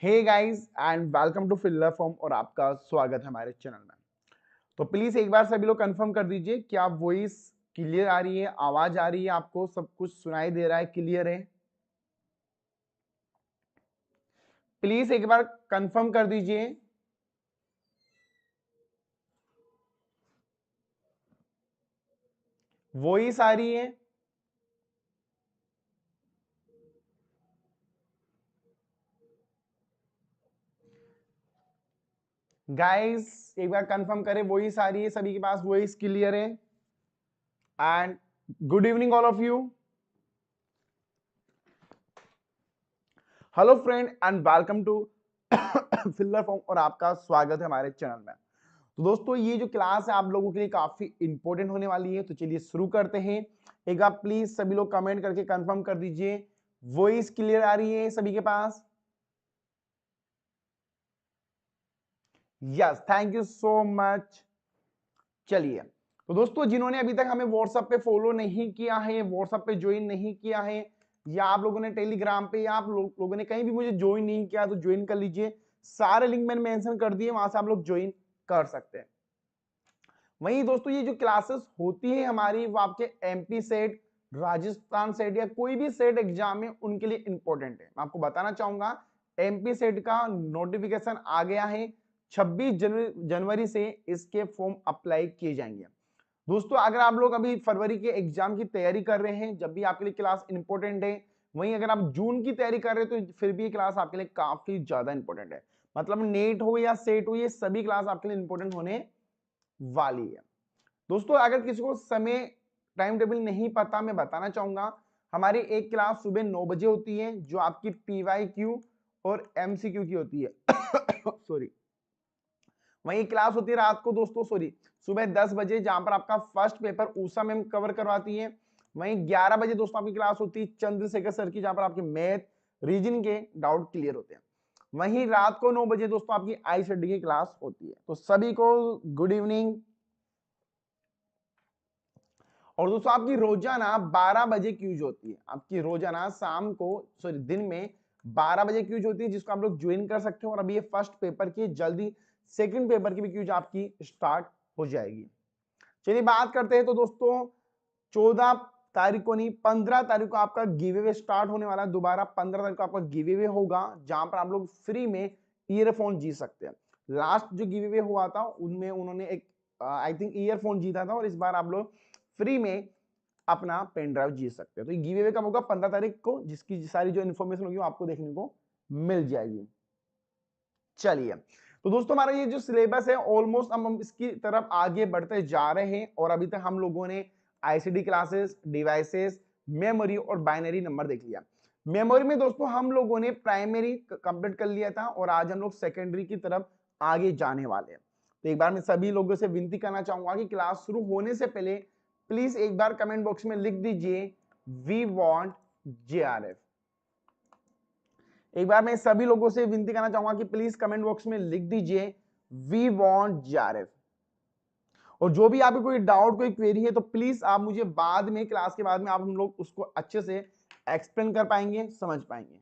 Hey guys and welcome to filler form और आपका स्वागत है हमारे चैनल में। तो प्लीज एक बार सभी लोग कंफर्म कर दीजिए क्या वॉइस क्लियर आ रही है, आवाज आ रही है, आपको सब कुछ सुनाई दे रहा है, क्लियर है। प्लीज एक बार कंफर्म कर दीजिए। वॉइस आ रही है। गाइस एक बार कंफर्म करें, वॉइस आ रही है, सभी के पास वॉइस क्लियर है। And good evening all of you. Hello friend and welcome to filler form और आपका स्वागत है हमारे चैनल में। तो दोस्तों ये जो क्लास है आप लोगों के लिए काफी इंपॉर्टेंट होने वाली है, तो चलिए शुरू करते हैं। एक बार प्लीज सभी लोग कमेंट करके कंफर्म कर दीजिए वॉइस क्लियर आ रही है सभी के पास। Yes, thank you so much. चलिए, तो दोस्तों जिन्होंने अभी तक हमें व्हाट्सएप पे फॉलो नहीं किया है, व्हाट्सएप पे ज्वाइन नहीं किया है, या आप लोगों ने टेलीग्राम पे या आप लोगों ने कहीं भी मुझे ज्वाइन नहीं किया तो ज्वाइन कर लीजिए। सारे लिंक मैंने मेंशन कर दिए, वहां से आप लोग ज्वाइन कर सकते हैं। वहीं दोस्तों ये जो क्लासेस होती है हमारी वो आपके एमपी सेट, राजस्थान सेट या कोई भी सेट एग्जाम है उनके लिए इंपॉर्टेंट है। मैं आपको बताना चाहूंगा एमपी सेट का नोटिफिकेशन आ गया है। 26 जनवरी से इसके फॉर्म अप्लाई किए जाएंगे। दोस्तों अगर आप लोग अभी फरवरी के एग्जाम की तैयारी कर रहे हैं, जब भी आपके लिए क्लास इंपॉर्टेंट है। वहीं अगर आप जून की तैयारी कर रहे हैं तो फिर भी ये क्लास आपके लिए काफी ज्यादा इंपॉर्टेंट है। मतलब नेट हो या सेट हो, ये सभी क्लास आपके लिए इंपॉर्टेंट होने वाली है। दोस्तों अगर किसी को समय टाइम टेबल नहीं पता, मैं बताना चाहूंगा हमारी एक क्लास सुबह 9 बजे होती है जो आपकी पीवाई क्यू और एमसीक्यू की होती है सॉरी। वही क्लास होती है रात को दोस्तों, सॉरी, सुबह 10 बजे, जहां पर आपका first paper Usha ma'am cover करवाती है। वहीं 11 बजे दोस्तों आपकी क्लास होती है चंद्रशेखर सर की, जहां पर आपके मैथ रीजनिंग के डाउट क्लियर होते हैं। वहीं रात को 9 बजे दोस्तों आपकी आई स्टडी की क्लास होती है। तो सभी को गुड इवनिंग। और दोस्तों आपकी रोजाना 12 बजे क्यूज होती है, आपकी रोजाना शाम को, सॉरी दिन में 12 बजे क्यूज होती है, जिसको आप लोग ज्वाइन कर सकते हो। और अभी ये फर्स्ट पेपर की, जल्दी सेकंड पेपर की भी क्यूज आपकी स्टार्ट हो जाएगी। चलिए बात करते हैं। तो दोस्तों 14 तारीख को नहीं, 15 तारीख को आपका गिव अवे स्टार्ट होने वाला है। दोबारा 15 तारीख को आपका गिव अवे होगा, जहां पर आप लोग फ्री में ईयरफोन जीत सकते हैं। लास्ट जो गिव अवे हुआ था उनमें उन्होंने एक आई थिंक ईयरफोन जीता था, और इस बार आप लोग फ्री में अपना पेन ड्राइव जीत सकते हैं। तो ये गिव अवे कब होगा? 15 तारीख को, जिसकी सारी जो इन्फॉर्मेशन होगी वो आपको देखने को मिल जाएगी। चलिए, तो दोस्तों हमारा ये जो सिलेबस है ऑलमोस्ट हम इसकी तरफ आगे बढ़ते जा रहे हैं। और अभी तक हम लोगों ने आईसीडी क्लासेस, डिवाइसेस, मेमोरी और बाइनरी नंबर देख लिया। मेमोरी में दोस्तों हम लोगों ने प्राइमरी कंप्लीट कर लिया था, और आज हम लोग सेकेंडरी की तरफ आगे जाने वाले हैं। तो एक बार मैं सभी लोगों से विनती करना चाहूंगा कि क्लास शुरू होने से पहले प्लीज एक बार कमेंट बॉक्स में लिख दीजिए वी वॉन्ट जेआरएफ। एक बार मैं सभी लोगों से विनती करना चाहूंगा कि प्लीज कमेंट बॉक्स में लिख दीजिए वी वांट जेआरएफ। और जो भी आपको कोई डाउट, कोई क्वेरी है, तो प्लीज आप मुझे बाद में, क्लास के बाद में, आप हम लोग उसको अच्छे से एक्सप्लेन कर पाएंगे, समझ पाएंगे।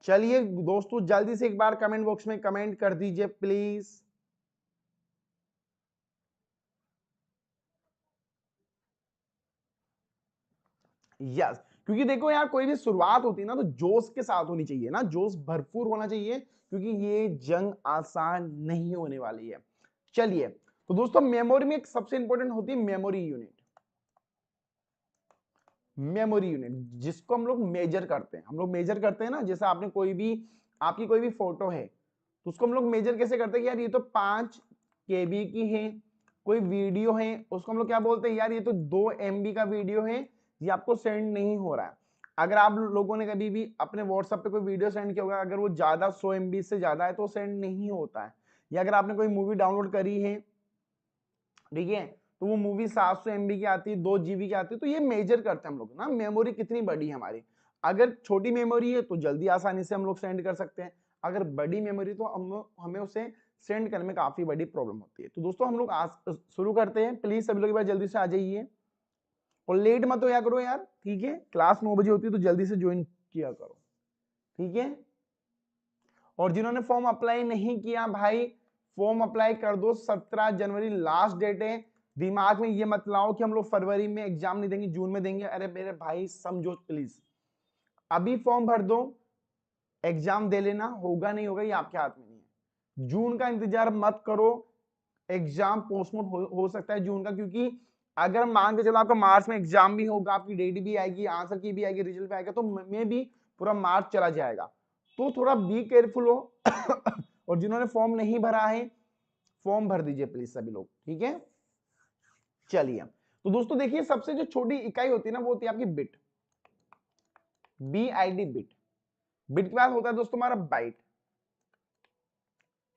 चलिए दोस्तों जल्दी से एक बार कमेंट बॉक्स में कमेंट कर दीजिए प्लीज। यस, क्योंकि देखो यार कोई भी शुरुआत होती है ना तो जोश के साथ होनी चाहिए ना, जोश भरपूर होना चाहिए, क्योंकि ये जंग आसान नहीं होने वाली है। चलिए, तो दोस्तों मेमोरी में एक सबसे इंपॉर्टेंट होती है मेमोरी यूनिट। मेमोरी यूनिट जिसको हम लोग मेजर करते हैं, हम लोग मेजर करते हैं ना, जैसे आपने कोई भी, आपकी कोई भी फोटो है तो उसको हम लोग मेजर कैसे करते हैं कि यार ये तो 5 KB की है। कोई वीडियो है उसको हम लोग क्या बोलते हैं, यार ये तो 2 MB का वीडियो है, ये आपको सेंड नहीं हो रहा है। अगर आप लोगों ने कभी भी अपने व्हाट्सएप पे कोई वीडियो सेंड किया होगा, अगर वो ज्यादा 100 MB से ज्यादा है तो सेंड नहीं होता है। या अगर आपने कोई मूवी डाउनलोड करी है, ठीक है, तो वो मूवी 700 MB की आती है, 2 GB की आती है। तो ये मेजर करते हैं हम लोग ना मेमोरी कितनी बड़ी है हमारी। अगर छोटी मेमोरी है तो जल्दी आसानी से हम लोग सेंड कर सकते हैं, अगर बड़ी मेमोरी तो हमें उसे सेंड करने में काफी बड़ी प्रॉब्लम होती है। तो दोस्तों हम लोग आज शुरू करते हैं। प्लीज सभी लोग एक बार जल्दी से आ जाइए और लेट मत हो या करो यार, ठीक है। क्लास 9 बजे होती है तो जल्दी से ज्वाइन किया करो, ठीक है। और जिन्होंने फॉर्म अप्लाई नहीं किया भाई, फॉर्म अप्लाई कर दो। 17 जनवरी लास्ट डेट है। दिमाग में ये मत लाओ कि हम लोग फरवरी में एग्जाम नहीं देंगे, जून में देंगे। अरे मेरे भाई समझो प्लीज, अभी फॉर्म भर दो, एग्जाम दे लेना। होगा नहीं होगा ये आपके हाथ में नहीं है। जून का इंतजार मत करो, एग्जाम पोस्टपोन हो सकता है जून का, क्योंकि अगर मान के चलो आपका मार्च में एग्जाम भी होगा, आपकी डेट भी आएगी, आंसर की भी आएगी, रिजल्ट भी आएगा, तो में भी पूरा मार्च चला जाएगा। तो थोड़ा बी केयरफुल हो। और जिन्होंने फॉर्म नहीं भरा है फॉर्म भर दीजिए प्लीज सभी लोग, ठीक है। चलिए तो दोस्तों देखिए, सबसे जो छोटी इकाई होती है ना वो होती है आपकी बिट, BIT बिट। बिट के बाद होता है दोस्तों हमारा बाइट,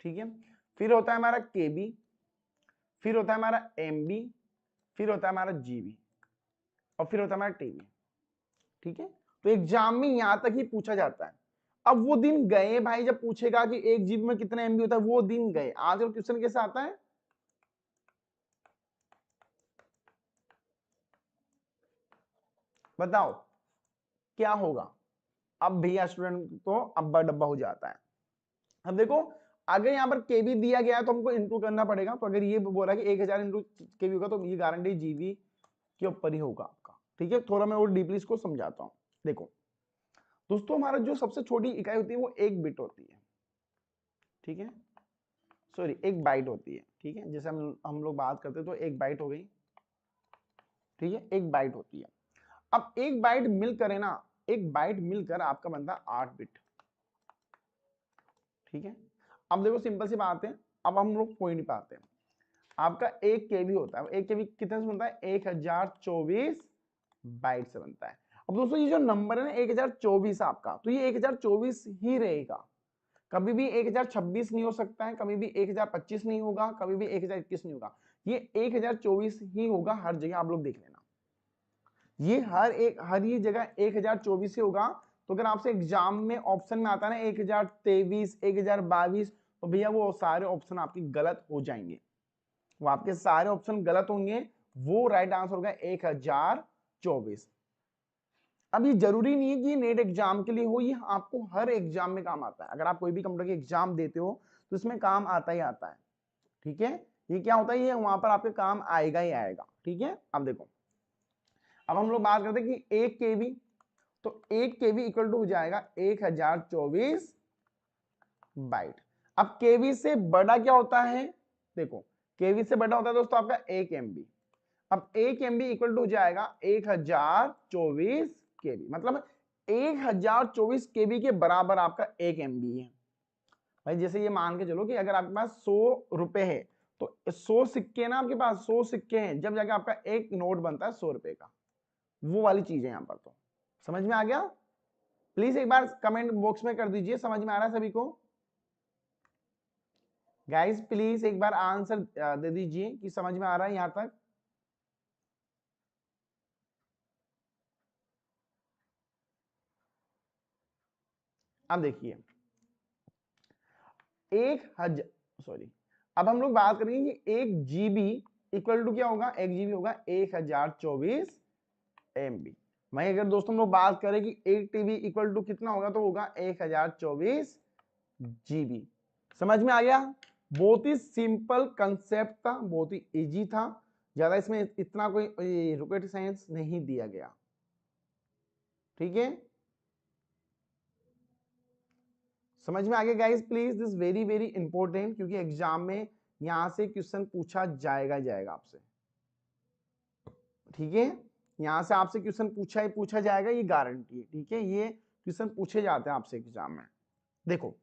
ठीक है। फिर होता है हमारा केबी, फिर होता है हमारा MB, फिर होता है हमारा GB, और फिर होता है हमारा TB, ठीक है। तो एग्जाम में यहां तक ही पूछा जाता है। अब वो दिन गए भाई जब पूछेगा कि 1 GB में कितना MB होता है, वो दिन गए। आज क्वेश्चन कैसे आता है, बताओ क्या होगा। अब भैया स्टूडेंट तो अब्बा डब्बा हो जाता है। अब देखो, अगर यहाँ पर केबी दिया गया है तो हमको इंटू करना पड़ेगा। तो अगर ये बोल रहा है कि 1000 इंटू केबी होगा तो ये गारंटी जीबी के ऊपर ही होगा आपका, ठीक है। थोड़ा मैं और डीपली इसको समझाता हूँ। देखो दोस्तों, हमारा जो सबसे छोटी इकाई होती है वो 1 बिट होती है, ठीक है। सॉरी 1 बाइट होती है, ठीक है। जैसे हम लोग बात करते हैं तो 1 बाइट हो गई, ठीक है। 1 बाइट होती है। अब 1 बाइट मिलकर है ना, 1 बाइट मिलकर आपका बनता है 8 बिट, ठीक है। अब देखो सिंपल सी बात है, अब हम लोग पॉइंट पे आते हैं। आपका 1 केबी होता है, 1 केबी कितने से बनता है, 1024 बाइट से बनता है। अब दोस्तों ये जो नंबर है ना 1024 आपका, तो ये 1024 ही रहेगा। कभी भी 1026 नहीं हो सकता है, कभी भी 1025 नहीं होगा, कभी भी 1021 नहीं होगा। ये 1024 ही होगा हर जगह, आप लोग देख लेना। ये हर ये जगह 1024 ही होगा। तो अगर आपसे एग्जाम में ऑप्शन में आता है ना 1023, 1022, तो भैया वो सारे ऑप्शन आपकी गलत हो जाएंगे, वो आपके सारे ऑप्शन गलत होंगे। वो राइट आंसर होगा 1024। अब ये जरूरी नहीं है कि ये नेट एग्जाम के लिए हो, ये आपको हर एग्जाम में काम आता है। अगर आप कोई भी कंप्यूटर के एग्जाम देते हो तो इसमें काम आता ही आता है, ठीक है। ये क्या होता है, ये वहां पर आपके काम आएगा ही आएगा, ठीक है। अब देखो, अब हम लोग बात करते हैं कि 1 केबी, तो 1 केबी इक्वल टू हो जाएगा 1024 बाइट। अब केबी से बड़ा क्या होता है, देखो केबी से बड़ा होता है दोस्तों आपका 1 MB। अब 1 MB इक्वल टू हो जाएगा 1024 केबी, मतलब 1024 केबी के बराबर आपका 1 MB है। भाई जैसे ये मान के चलो कि अगर आपके पास 100 रुपए है, तो 100 सिक्के ना आपके पास, 100 सिक्के हैं, जब जाके आपका एक नोट बनता है 100 रुपए का। वो वाली चीज है यहाँ पर। तो समझ में आ गया, प्लीज एक बार कमेंट बॉक्स में कर दीजिए, समझ में आ रहा है सभी को। गाइस प्लीज एक बार आंसर दे दीजिए कि समझ में आ रहा है यहां तक। अब देखिए 1000, अब हम लोग बात करेंगे कि 1 GB इक्वल टू क्या होगा, 1 GB होगा 1024 MB। वहीं अगर दोस्तों हम लोग बात करें कि 1 TB इक्वल टू कितना होगा, तो होगा 1024 GB। समझ में आ गया, बहुत ही सिंपल कंसेप्ट था, बहुत ही इजी था, ज्यादा इसमें इतना कोई रॉकेट साइंस नहीं दिया गया, ठीक है। समझ में आ गया guys, please this very very important, क्योंकि एग्जाम में यहां से क्वेश्चन पूछा जाएगा आपसे, ठीक है। यहां से आपसे क्वेश्चन पूछा जाएगा, ये गारंटी है, ठीक है। ये क्वेश्चन पूछे जाते हैं आपसे एग्जाम में। देखो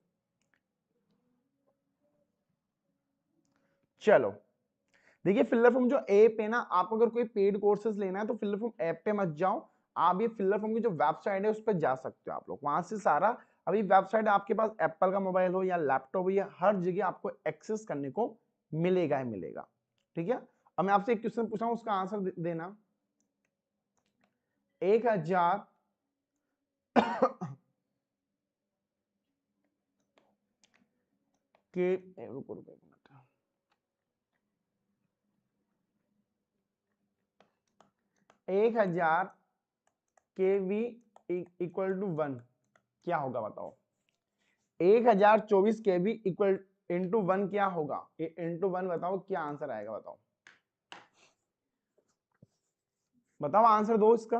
चलो देखिए, फिलर फॉर्म जो ऐप है ना, आपको अगर कोई पेड कोर्सेज लेना है तो फिलर फॉर्म ऐप पे मत जाओ, आप ये फिलर फॉर्म की जो वेबसाइट है उस पर जा सकते हो आप लोग, वहां से सारा। अभी वेबसाइट आपके पास एप्पल का मोबाइल हो या लैपटॉप हो, या हर जगह आपको एक्सेस करने को मिलेगा ही मिलेगा, ठीक है। अब मैं आपसे एक क्वेश्चन पूछा हूं, उसका आंसर देना। 1000 के रुको रुको एक मिनट, 1000 के वी इक्वल टू 1 क्या होगा बताओ। 1024 के वी इक्वल इंटू 1 क्या होगा, इंटू 1 बताओ क्या आंसर आएगा, बताओ बताओ आंसर दो इसका।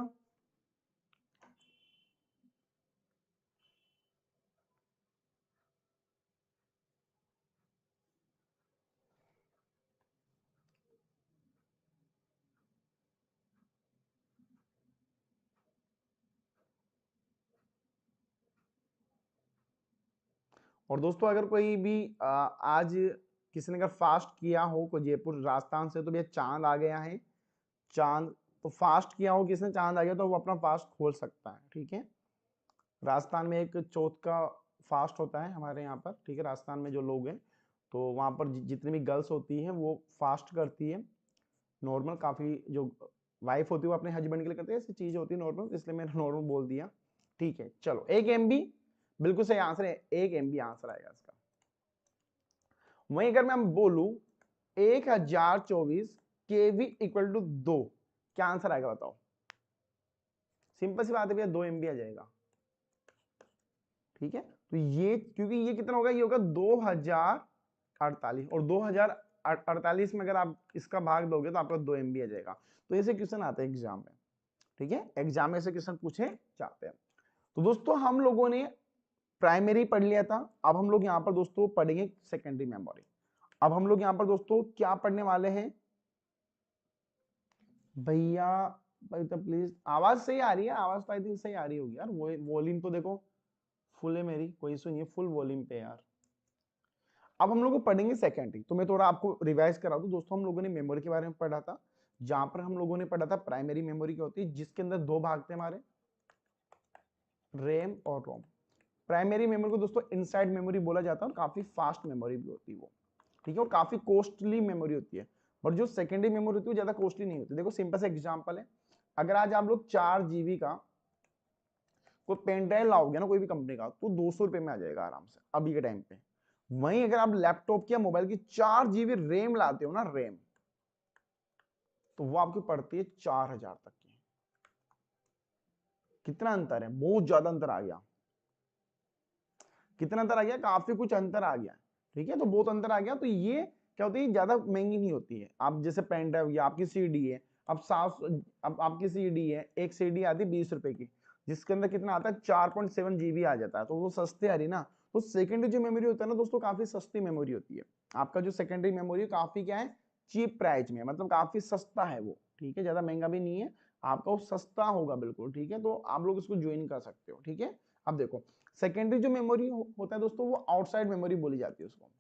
और दोस्तों अगर कोई भी आज किसी ने अगर फास्ट किया हो, कोई जयपुर राजस्थान से, तो भैया चांद आ गया है, चांद तो फास्ट किया हो किसने, चांद आ गया तो वो अपना फास्ट खोल सकता है, ठीक है। राजस्थान में एक चौथ का फास्ट होता है हमारे यहाँ पर, ठीक है, राजस्थान में जो लोग हैं तो वहाँ पर जितनी भी गर्ल्स होती हैं वो फास्ट करती है नॉर्मल, काफी जो वाइफ होती है वो अपने हस्बैंड के लिए करती है, ऐसी चीज होती है नॉर्मल, इसलिए मैंने नॉर्मल बोल दिया, ठीक है। चलो 1 MB बिल्कुल सही आंसर है, 1 MB आंसर आएगा इसका। वहीं अगर मैं बोलूं 1024 केवी इक्वल टू 2 क्या आंसर आएगा बताओ। सिंपल सी बात है भैया, 2 MB आ जाएगा, ठीक है। तो ये क्योंकि ये कितना होगा, ये होगा 2048 और 2048 में अगर आप इसका भाग दोगे तो आपका 2 MB आ जाएगा। तो ऐसे क्वेश्चन आते हैं एग्जाम में, ठीक है, एग्जाम में ऐसे क्वेश्चन पूछे जाते हैं। तो दोस्तों हम लोगों ने प्राइमरी पढ़ लिया था, अब हम लोग यहाँ पर दोस्तों पढ़ेंगे सेकेंडरी मेमोरी। अब हम लोग यहाँ पर दोस्तों क्या पढ़ने वाले हैं भैया, भाई तो प्लीज आवाज सही आ रही है, आवाज तो आई थिंक सही आ रही होगी यार, वो वॉल्यूम तो देखो फुल है मेरी, कोई इशू नहीं है, फुल वॉल्यूम पे यार। अब हम लोग पढ़ेंगे सेकेंडरी, तो मैं थोड़ा आपको रिवाइज करा दूं दोस्तों। हम लोगों ने मेमोरी के बारे में पढ़ा था, जहां पर हम लोगों ने पढ़ा था प्राइमरी मेमोरी क्या होती है, जिसके अंदर दो भाग थे हमारे, रैम और रोम। प्राइमरी मेमोरी को दोस्तों इनसाइड मेमोरी बोला जाता है और काफी फास्ट मेमोरी भी होती है वो, ठीक है, और काफी कॉस्टली मेमोरी होती है। और जो सेकेंडरी मेमोरी होती है वो ज्यादा कॉस्टली नहीं होती। देखो सिंपल सा एग्जांपल है, अगर आज आप लोग 4 GB का कोई पेन ड्राइव लाओगे ना कोई भी कंपनी का, तो 200 रुपए में आ जाएगा आराम से अभी के टाइम पे। वहीं अगर आप लैपटॉप या मोबाइल की 4 GB रैम लाते हो ना, रैम, तो वो आपकी पड़ती है 4000 तक की। कितना अंतर है, बहुत ज्यादा अंतर आ गया। कितना अंतर आ गया, काफी कुछ अंतर आ गया, ठीक है, तो बहुत अंतर आ गया। तो ये क्या होती है, ज्यादा महंगी नहीं होती है। आप जैसे पेन ड्राइव या आपकी सीडी है, अब आपकी सीडी है, एक सीडी आती है 20 रुपए की, जिसके अंदर कितना आता है 4.7 GB आ जाता है, तो वो सस्ते आ रही ना। तो सेकेंडरी जो मेमोरी होता है ना दोस्तों, काफी सस्ती मेमोरी होती है। आपका जो सेकेंडरी मेमोरी काफी क्या है, चीप प्राइस में, मतलब काफी सस्ता है वो, ठीक है, ज्यादा महंगा भी नहीं है आपका, वो सस्ता होगा बिल्कुल, ठीक है। तो आप लोग इसको ज्वाइन कर सकते हो, ठीक है। अब देखो सेकेंडरी जो मेमोरी होता है दोस्तों, वो आउटसाइड मेमोरी बोली जाती है उसको।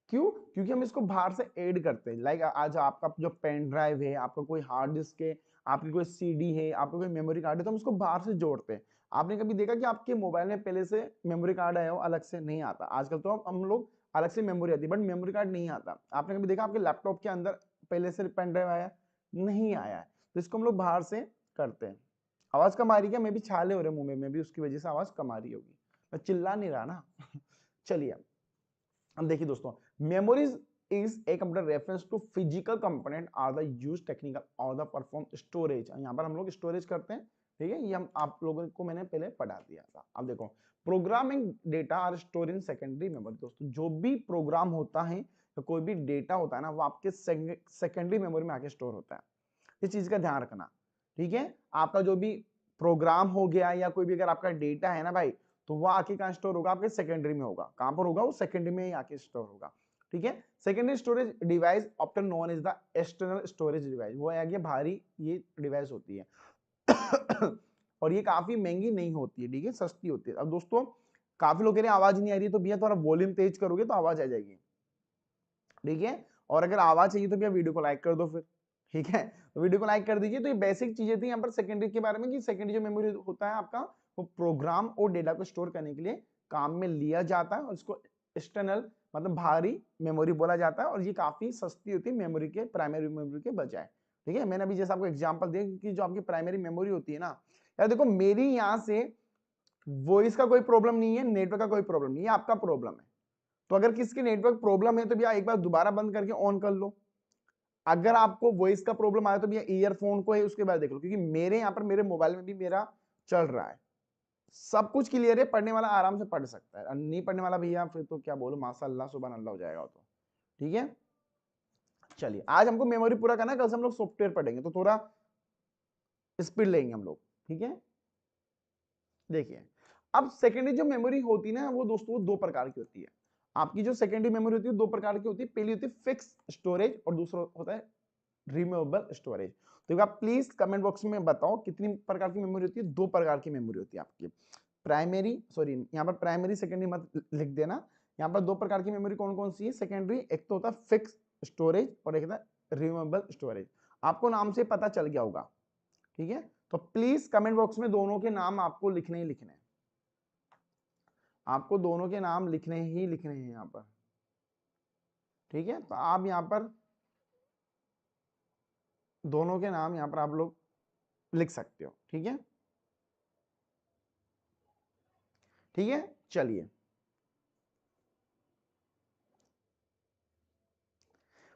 क्यों, क्योंकि हम इसको बाहर से ऐड करते हैं। लाइक आज आपका जो पेन ड्राइव है, आपका कोई हार्ड डिस्क है, आपकी कोई सीडी है, आपका कोई मेमोरी कार्ड है, तो हम उसको बाहर से जोड़ते हैं। आपने कभी देखा कि आपके मोबाइल में पहले से मेमोरी कार्ड आया हो, अलग से नहीं आता आजकल, तो हम लोग अलग से मेमोरी आती है, बट मेमोरी कार्ड नहीं आता। आपने कभी देखा आपके लैपटॉप के अंदर पहले से पेन ड्राइव आया, नहीं आया है, तो इसको हम लोग बाहर से करते हैं। आवाज कम आ रही है क्या, मैं भी छाले हो रहे मुंह में भी, उसकी वजह से आवाज कम आ रही होगी, मैं चिल्ला नहीं रहा ना। चलिए अब देखिए दोस्तों, memories is a computer reference to physical component are the use technical और द परफॉर्म स्टोरेज। यहाँ पर हम लोग स्टोरेज करते हैं, ठीक है, ये हम आप लोगों को मैंने पहले पढ़ा दिया था। अब देखो programming data are store in secondary memory. दोस्तों जो भी प्रोग्राम होता है तो कोई भी डेटा होता है ना, वो आपके सेकेंडरी मेमोरी में आके स्टोर होता है। इस चीज का ध्यान रखना, ठीक है। आपका जो भी प्रोग्राम हो गया या कोई भी अगर आपका डेटा है ना भाई, तो वो आके कहां स्टोर होगा, आपके सेकेंडरी में होगा। कहां पर होगा, वो सेकेंडरी में ही आके स्टोर होगा, ठीक है। Secondary storage device often known as the external storage device, वो है भारी ये डिवाइस होती है। और ये काफी महंगी नहीं होती है, ठीक है, सस्ती होती है। अब दोस्तों काफी लोग कह रहे हैं आवाज नहीं आ रही है, तो भैया थोड़ा वॉल्यूम तेज करोगे तो आवाज आ जाएगी, ठीक है। और अगर आवाज चाहिए तो भैया वीडियो को लाइक कर दो फिर, ठीक है, तो वीडियो को लाइक कर दीजिए। तो ये बेसिक चीजें थी यहाँ पर सेकेंडरी के बारे में, कि सेकेंडरी जो मेमोरी होता है आपका, वो प्रोग्राम और डेटा को स्टोर करने के लिए काम में लिया जाता है, और इसको एक्सटर्नल मतलब बाहरी मेमोरी बोला जाता है, और ये काफी सस्ती होती है मेमोरी के, प्राइमरी मेमोरी के बजाय। ठीक है, मैंने अभी जैसे आपको एग्जांपल दिया कि जो आपकी प्राइमरी मेमोरी होती है ना, यार देखो मेरी यहाँ से वॉइस का कोई प्रॉब्लम नहीं है, नेटवर्क का कोई प्रॉब्लम नहीं है, आपका प्रॉब्लम है। तो अगर किसकी नेटवर्क प्रॉब्लम है तो भैया एक बार दोबारा बंद करके ऑन कर लो। अगर आपको वॉइस का प्रॉब्लम आया तो भैया ईयरफोन को है उसके बाद देख लो, क्योंकि मेरे यहाँ पर मेरे मोबाइल में भी मेरा चल रहा है, सब कुछ क्लियर है, पढ़ने वाला आराम से पढ़ सकता है, नहीं पढ़ने वाला भैया फिर तो क्या बोलूं, माशाअल्लाह सुभान अल्लाह हो जाएगा वो तो। ठीक है, चलिए आज हमको मेमोरी पूरा करना है, कल से हम लोग सॉफ्टवेयर पढ़ेंगे तो थोड़ा स्पीड लेंगे हम लोग। ठीक है, देखिए अब सेकेंडरी जो मेमोरी होती है ना वो दोस्तों दो प्रकार की होती है। आपकी जो सेकेंडरी मेमोरी होती है दो प्रकार की होती है, पहली होती है फिक्स स्टोरेज और दूसरा होता है रिमूवेबल स्टोरेज। तो आप प्लीज कमेंट बॉक्स में बताओ कितनी प्रकार की मेमोरी होती है। दो प्रकार की मेमोरी होती है आपकी, प्राइमरी, सॉरी यहाँ पर प्राइमरी सेकेंडरी मत लिख देना, यहाँ पर दो प्रकार की मेमोरी कौन कौन सी है सेकेंडरी, एक तो होता है फिक्स स्टोरेज और एक होता है रिमूवेबल स्टोरेज। आपको नाम से पता चल गया होगा। ठीक है, तो प्लीज कमेंट बॉक्स में दोनों के नाम आपको लिखने ही लिखने हैं, आपको दोनों के नाम लिखने ही लिखने हैं यहाँ पर। ठीक है, तो आप यहाँ पर दोनों के नाम यहाँ पर आप लोग लिख सकते हो। ठीक है, ठीक है, चलिए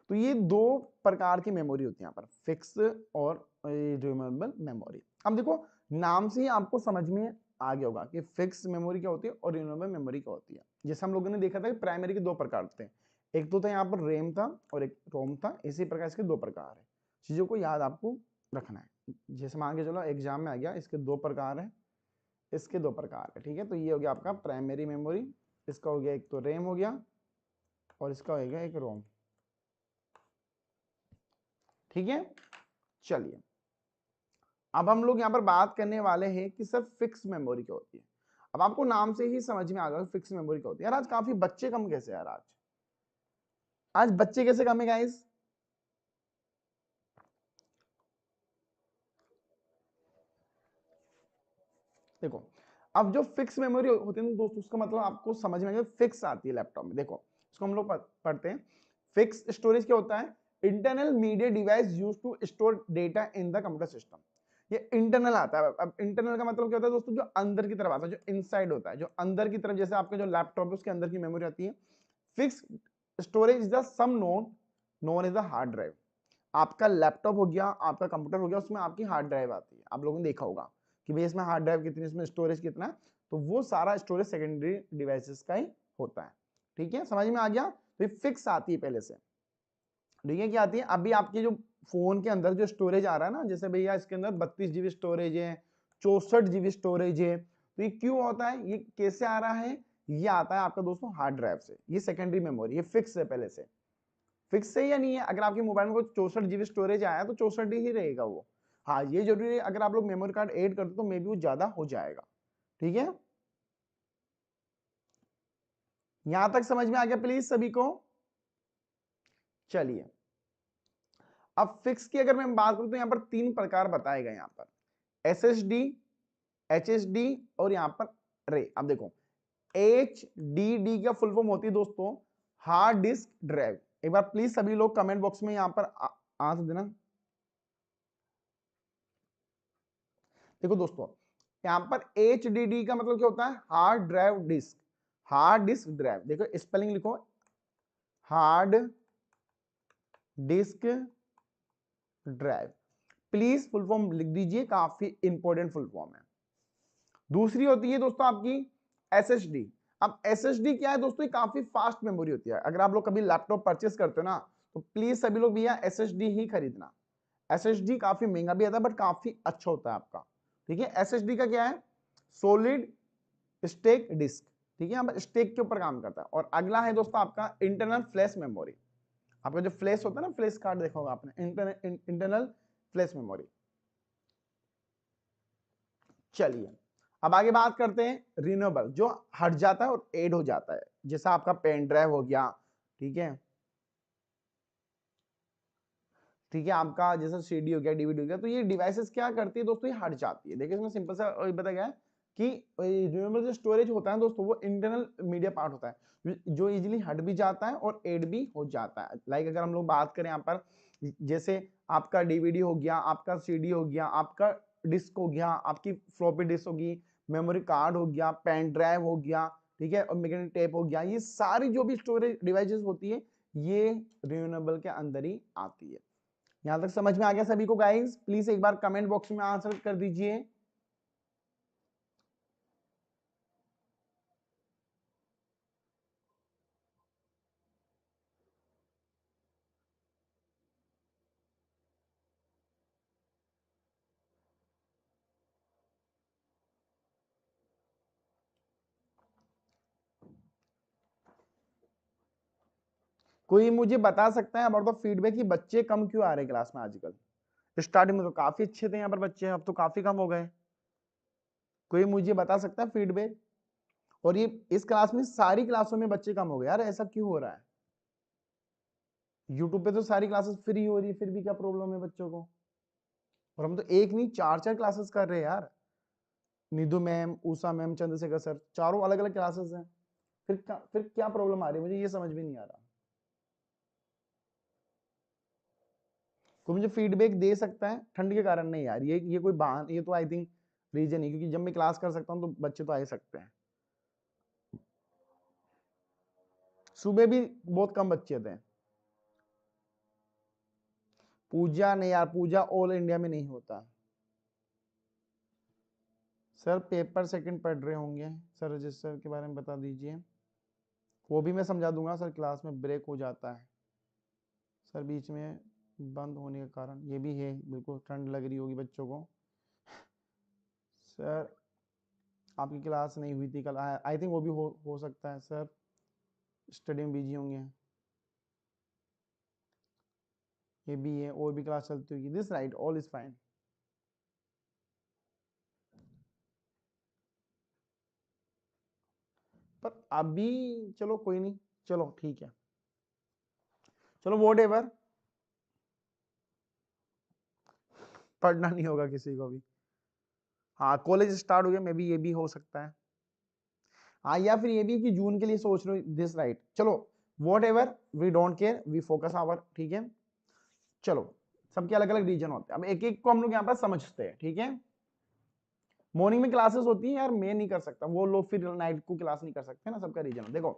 तो ये दो प्रकार की मेमोरी होती है यहाँ पर, फिक्स और रिमूवेबल मेमोरी। अब देखो नाम से ही आपको समझ में आ गया होगा कि फिक्स मेमोरी क्या होती है और रिमूवेबल मेमोरी क्या होती है। जैसे हम लोगों ने देखा था कि प्राइमरी के दो प्रकार थे, एक तो था यहाँ पर रैम था और एक रोम था, इसी प्रकार इसके दो प्रकार है। चीजों को याद आपको रखना है, जैसे मान के चलो एग्जाम में आ गया, इसके दो प्रकार है, इसके दो प्रकार है। ठीक है, तो ये हो गया आपका प्राइमरी मेमोरी, इसका हो गया एक तो रैम हो गया और इसका हो गया एक रोम। ठीक है, चलिए अब हम लोग यहाँ पर बात करने वाले हैं कि सर फिक्स मेमोरी क्या होती है। अब आपको नाम से ही समझ में आ गया फिक्स मेमोरी क्या होती है। यार आज काफी बच्चे कम कैसे यार, आज आज बच्चे कैसे कम है गाइस। देखो अब जो फिक्स मेमोरी होती है ना दोस्तों, उसका मतलब आपको समझ में आ गया, फिक्स आती है लैपटॉप में। देखो इसको हम लोग पढ़ते हैं, फिक्स स्टोरेज क्या होता है, internal media device used to store data in the computer system. ये इंटरनल आता है। अब इंटरनल का मतलब क्या होता है दोस्तों, जो अंदर की तरफ आता है, जो इनसाइड होता है, जो अंदर की तरफ, जैसे आपका जो लैपटॉप है उसके अंदर की मेमोरी आती है। Fix storage is the some known is the hard drive. आपका लैपटॉप हो गया, आपका कंप्यूटर हो गया, उसमें आपकी हार्ड ड्राइव आती है। आप लोगों ने देखा होगा कि भाई इसमें हार्ड ड्राइव कितनी, इसमें स्टोरेज कितना, तो वो सारा स्टोरेज सेकेंडरी डिवाइसेस का ही होता है। ठीक है, समझ में आ गया। तो ये फिक्स आती है पहले से। ठीक है, क्या आती है, अभी आपके जो फोन के अंदर जो स्टोरेज आ रहा है ना, जैसे भैया इसके अंदर 32 GB स्टोरेज है, 64 GB स्टोरेज है, तो ये क्यों होता है, ये कैसे आ रहा है, ये आता है आपका दोस्तों हार्ड ड्राइव से। ये सेकेंडरी मेमोरी, ये फिक्स है पहले से। फिक्स है या नहीं है, अगर आपके मोबाइल में कोई 64 GB स्टोरेज आया तो 64 ही रहेगा वो। हाँ ये जरूरी है, अगर आप लोग मेमोरी कार्ड ऐड करते तो मे बी वो ज्यादा हो जाएगा। ठीक है, यहां तक समझ में आ गया प्लीज सभी को। चलिए अब फिक्स की अगर मैं बात करूं तो यहां पर तीन प्रकार बताए गए, यहां पर SSD, HSD और यहां पर रे। अब देखो HDD का फुल फॉर्म होती है दोस्तों हार्ड डिस्क ड्राइव। एक बार प्लीज सभी लोग कमेंट बॉक्स में यहां पर आंसर देना। देखो दोस्तों यहां पर HDD का मतलब क्या होता है, hard drive disk, hard disk drive. देखो स्पेलिंग लिखो, hard disk drive, please full form लिख दीजिए, काफी इंपॉर्टेंट फुल फॉर्म है। दूसरी होती है दोस्तों आपकी SSD। अब SSD क्या है दोस्तों, ये काफी फास्ट मेमोरी होती है। अगर आप लोग कभी लैपटॉप परचेस करते हो ना, तो प्लीज सभी लोग भैया SSD ही खरीदना। SSD काफी महंगा भी आता है बट काफी अच्छा होता है आपका। ठीक है, SSD का क्या है, सोलिड स्टेक डिस्क। ठीक है, अब स्टेक के ऊपर काम करता है। और अगला है दोस्तों आपका इंटरनल फ्लैश मेमोरी। आपका जो फ्लैश होता है ना, फ्लैश कार्ड देखा होगा आपने, इंटरनल फ्लैश मेमोरी। चलिए अब आगे बात करते हैं रिन्यूएबल, जो हट जाता है और ऐड हो जाता है, जैसा आपका पेन ड्राइव हो गया। ठीक है, ठीक है, आपका जैसा CD हो गया, DVD हो गया, तो ये डिवाइसेस क्या करती है दोस्तों, ये हट जाती है। देखिए इसमें सिंपल सा बता गया है कि रिन्यूएबल जो स्टोरेज होता है दोस्तों वो इंटरनल मीडिया पार्ट होता है जो इजीली हट भी जाता है और ऐड भी हो जाता है। लाइक अगर हम लोग बात करें यहाँ पर, जैसे आपका डीवीडी हो गया, आपका सीडी हो गया, आपका डिस्क हो गया, आपकी फ्लॉपी डिस्क होगी, मेमोरी कार्ड हो गया, पेन ड्राइव हो गया, ठीक है, और मैग्नेटिक टेप हो गया, ये सारी जो भी स्टोरेज डिवाइसेस होती है ये रिन्यूएबल के अंदर ही आती है। यहां तक समझ में आ गया सभी को गाइस? प्लीज एक बार कमेंट बॉक्स में आंसर कर दीजिए। कोई मुझे बता सकता है अबाउट द फीडबैक कि बच्चे कम क्यों आ रहे हैं क्लास में आजकल? स्टार्टिंग में तो काफी अच्छे थे यहाँ पर बच्चे, अब तो काफी कम हो गए। कोई मुझे बता सकता है फीडबैक? और ये इस क्लास में सारी क्लासों में बच्चे कम हो गए यार, ऐसा क्यों हो रहा है? यूट्यूब पे तो सारी क्लासेस फ्री हो रही है, फिर भी क्या प्रॉब्लम है बच्चों को? और हम तो एक नहीं चार चार क्लासेस कर रहे हैं यार। Nidhu ma'am, Usha ma'am, Chandrashekhar sir, चारों अलग अलग क्लासेस हैं। फिर क्या प्रॉब्लम आ रही है, मुझे ये समझ में नहीं आ रहा। कोई मुझे फीडबैक दे सकता है? ठंड के कारण नहीं यार, ये कोई बहाना, ये तो आई थिंक रीजन है, क्योंकि जब मैं क्लास कर सकता हूँ तो बच्चे तो आ ही सकते हैं। सुबह भी बहुत कम बच्चे थे। पूजा नहीं यार, पूजा ऑल इंडिया में नहीं होता। सर पेपर सेकंड पढ़ रहे होंगे, सर रजिस्टर के बारे में बता दीजिए। वो भी मैं समझा दूंगा सर, क्लास में ब्रेक हो जाता है सर बीच में बंद होने के कारण, ये भी है, बिल्कुल ठंड लग रही होगी बच्चों को। सर आपकी क्लास नहीं हुई थी कल, आई थिंक वो भी हो सकता है सर, स्टडी में बिजी होंगे। ये भी है, और भी क्लास चलती होगी, this right, all is fine. पर अभी चलो कोई नहीं, चलो ठीक है, चलो वॉट एवर, पढ़ना नहीं होगा किसी को भी। हाँ कॉलेज स्टार्ट हो गया, मे बी ये भी हो सकता है। हाँ या फिर ये भी कि जून के लिए सोच रहे हो, दिस राइट, चलो whatever, we don't care, we focus our, ठीक है। चलो सबके अलग अलग रीजन होते हैं, अब एक एक को हम लोग यहाँ पर समझते हैं, ठीक है। मॉर्निंग में क्लासेस होती है यार, मैं नहीं कर सकता, वो लोग फिर नाइट को क्लास नहीं कर सकते ना, सबका रीजन। देखो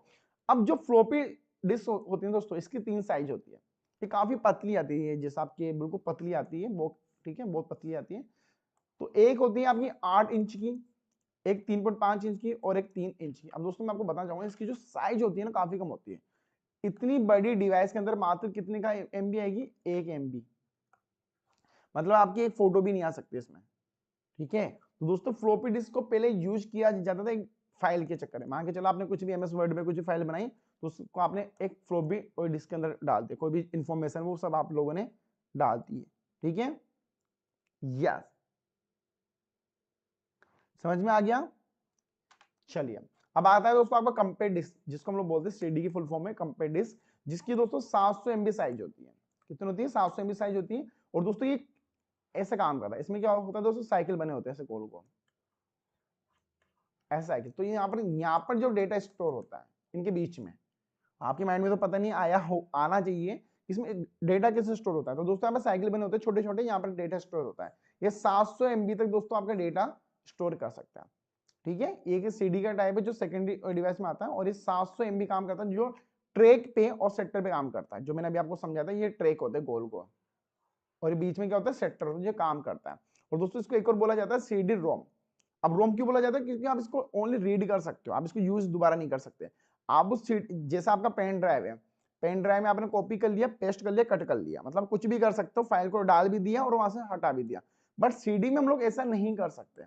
अब जो फ्लॉपी डिस्क होती है दोस्तों, इसकी 3 साइज होती है। ये काफी पतली आती है, जैसे आपके बिल्कुल पतली आती है वो, ठीक है, बहुत पतली आती है। तो एक होती है आपकी 8 इंच की, एक 3.5 इंच की, और एक 3 इंच की। अब दोस्तों मैं आपको बताना चाहूंगा, इसकी जो साइज होती है ना काफी कम होती है। इतनी बड़ी डिवाइस के अंदर मात्र कितने का एमबी आएगी? 1 एमबी, मतलब आपकी एक फोटो भी नहीं आ सकती इसमें, ठीक है। तो दोस्तों फ्लॉपी डिस्क को पहले यूज किया जाता था एक फाइल के चक्कर में। मान के चलो आपने कुछ भी एमएस वर्ड में कुछ फाइल बनाई, तो उसको आपने एक फ्लॉपी और डिस्क के अंदर डाल दिया, कोई भी इंफॉर्मेशन वो सब आप लोगों ने डाल दी है, ठीक है। यस, समझ में आ गया? चलिए अब आता है दोस्तों आपका कंपेक्ट डिस्क, जिसको हम लोग बोलते हैं सीडी की फुल फॉर्म है कंपेक्ट डिस्क, जिसकी दोस्तों 700 एमबी साइज होती है। कितनी होती है? 700 एमबी साइज होती है। और दोस्तों ये ऐसा काम करता है, इसमें क्या होता है दोस्तों, साइकिल बने होते हैं ऐसे गोल गोल, ऐसा साइकिल। तो यहाँ पर जो डेटा स्टोर होता है इनके बीच में, आपके माइंड में तो पता नहीं आया हो, आना चाहिए इसमें डेटा कैसे स्टोर होता है। तो दोस्तों यहाँ पर साइकिल बने होते हैं छोटे छोटे, यहाँ पर डेटा स्टोर होता है। ये 700 एमबी तक दोस्तों आपका डेटा स्टोर कर सकता है, ठीक है। एक सीडी का टाइप है जो सेकेंडरी डिवाइस में आता है, और ये 700 एमबी काम करता है, जो ट्रैक पे और सेक्टर पे काम करता है। जो मैंने अभी आपको समझाया था, ये ट्रैक होते हैं गोल गोल, और ये बीच में क्या होता है, सेक्टर होता है जो काम करता है। और दोस्तों इसको एक और बोला जाता है सीडी रोम। अब रोम क्यों बोला जाता है? क्योंकि आप इसको ओनली रीड कर सकते हो, आप इसको यूज दोबारा नहीं कर सकते। आप उस जैसा आपका पेन ड्राइव है, पेन ड्राइव में आपने कॉपी कर लिया, पेस्ट कर लिया, कट कर लिया, मतलब कुछ भी कर सकते हो, फाइल को डाल भी दिया और वहां से हटा भी दिया। बट सीडी में हम लोग ऐसा नहीं कर सकते।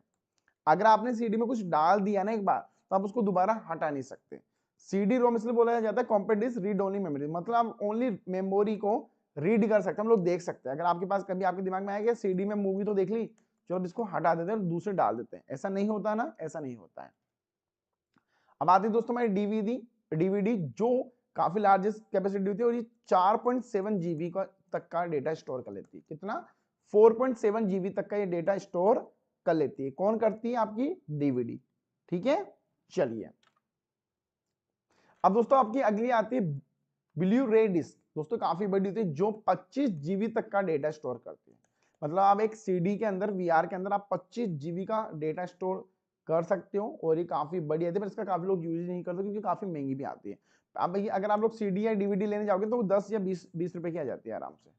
अगर आपने सीडी में कुछ डाल दिया ना एक बार, तो आप उसको दोबारा हटा नहीं सकते। सीडी रोम इसलिए बोला जाता है compact disk read only memory, मतलब आप ओनली मेमोरी को रीड कर सकते हैं, हम लोग देख सकते हैं। अगर आपके पास कभी आपके दिमाग में आया कि सीडी में मूवी तो देख ली, चलो इसको हटा देते हैं और दूसरे डाल देते हैं, ऐसा नहीं होता ना, ऐसा नहीं होता है। अब आती है दोस्तों हमारी डीवीडी। डीवीडी जो काफी लार्जेस्ट कैपेसिटी होती है, और ये 4.7 जीबी का तक का डेटा स्टोर कर लेती है। कितना? 4.7 जीबी तक का ये डेटा स्टोर कर लेती है। कौन करती है? आपकी डीवीडी। ठीक है, चलिए अब दोस्तों आपकी अगली आती है ब्लू रे डिस्क। दोस्तों काफी बड़ी होती है जो 25 जीबी तक का डेटा स्टोर करती है। मतलब आप एक सीडी के अंदर, वीआर के अंदर आप 25 जीबी का डेटा स्टोर कर सकते हो और ये काफी बड़ी आती है, पर इसका काफी लोग यूज नहीं करते क्योंकि काफी महंगी भी आती है। अब भैया अगर आप लोग सीडी या डीवीडी लेने जाओगे तो वो 10 या 20 रुपए की आ जाती है आराम से।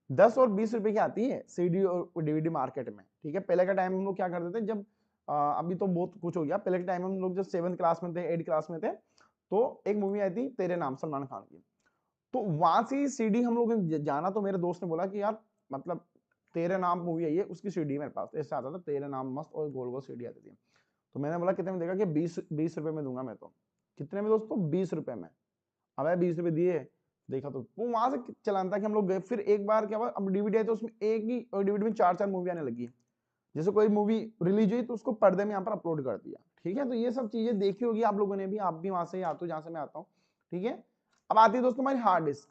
10 और 20 रुपए की आती है सीडी और डीवीडी मार्केट में। ठीक है, पहले का टाइम हम लोग क्या करते थे, जब अभी तो बहुत कुछ हो गया, पहले के टाइम में हम लोग जब 7th क्लास में थे, 8th क्लास में थे, तो एक मूवी आई थी तेरे नाम, सलमान खान की। तो वहां से सीडी हम लोग ने जाना, तो मेरे दोस्त ने बोला कि यार मतलब तेरे नाम मूवी आई है, उसकी सीडी मेरे पास ऐसा आता था, तेरे नाम मस्त, और गोल गोल सीडी आती थी। तो मैंने बोला कितने में देगा? कि 20 रुपए में दूंगा मैं तो। कितने में दोस्तों? 20 रुपए में। अब 20 रुपए दिए, देखा तो वो वहां से चलाना था कि हम लोग गए। फिर एक बार क्या हुआ, अब डीवीडी आई तो उसमें एक ही डीवीडी में 4-4 मूवी आने लगी। जैसे कोई मूवी रिलीज हुई तो उसको पर्दे में यहाँ पर अपलोड कर दिया। ठीक है, तो ये सब चीजें देखी होगी आप लोगों ने भी, आप भी वहां से आते हो जहां से मैं आता हूँ। ठीक है, अब आती है दोस्तों हमारी हार्ड डिस्क।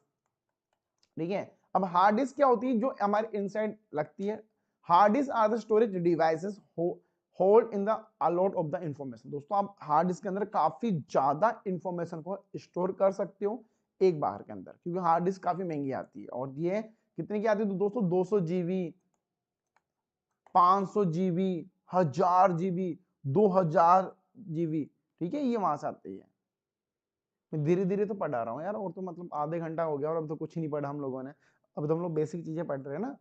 ठीक है, अब हार्ड डिस्क क्या होती है? जो हमारे इनसाइड लगती है। Hard disk are the storage devices hold in the a lot of the information. दोस्तों आप हार्ड डिस्क के अंदर काफी ज्यादा इंफॉर्मेशन को स्टोर कर सकते हो एक बार के अंदर, क्योंकि हार्ड डिस्क काफी महंगी आती है। और ये कितने की आती है? तो दोस्तों 200 जीबी, 500 जीबी, 1000 जीबी, 2000 जीबी। ठीक है, ये वहां से आती है। मैं धीरे धीरे तो पढ़ा रहा हूँ यार, और तो मतलब आधे घंटा हो गया और अब तो कुछ ही नहीं पढ़ा हम लोगों ने। अब तो हम लोग बेसिक चीजें पढ़ रहे हैं ना।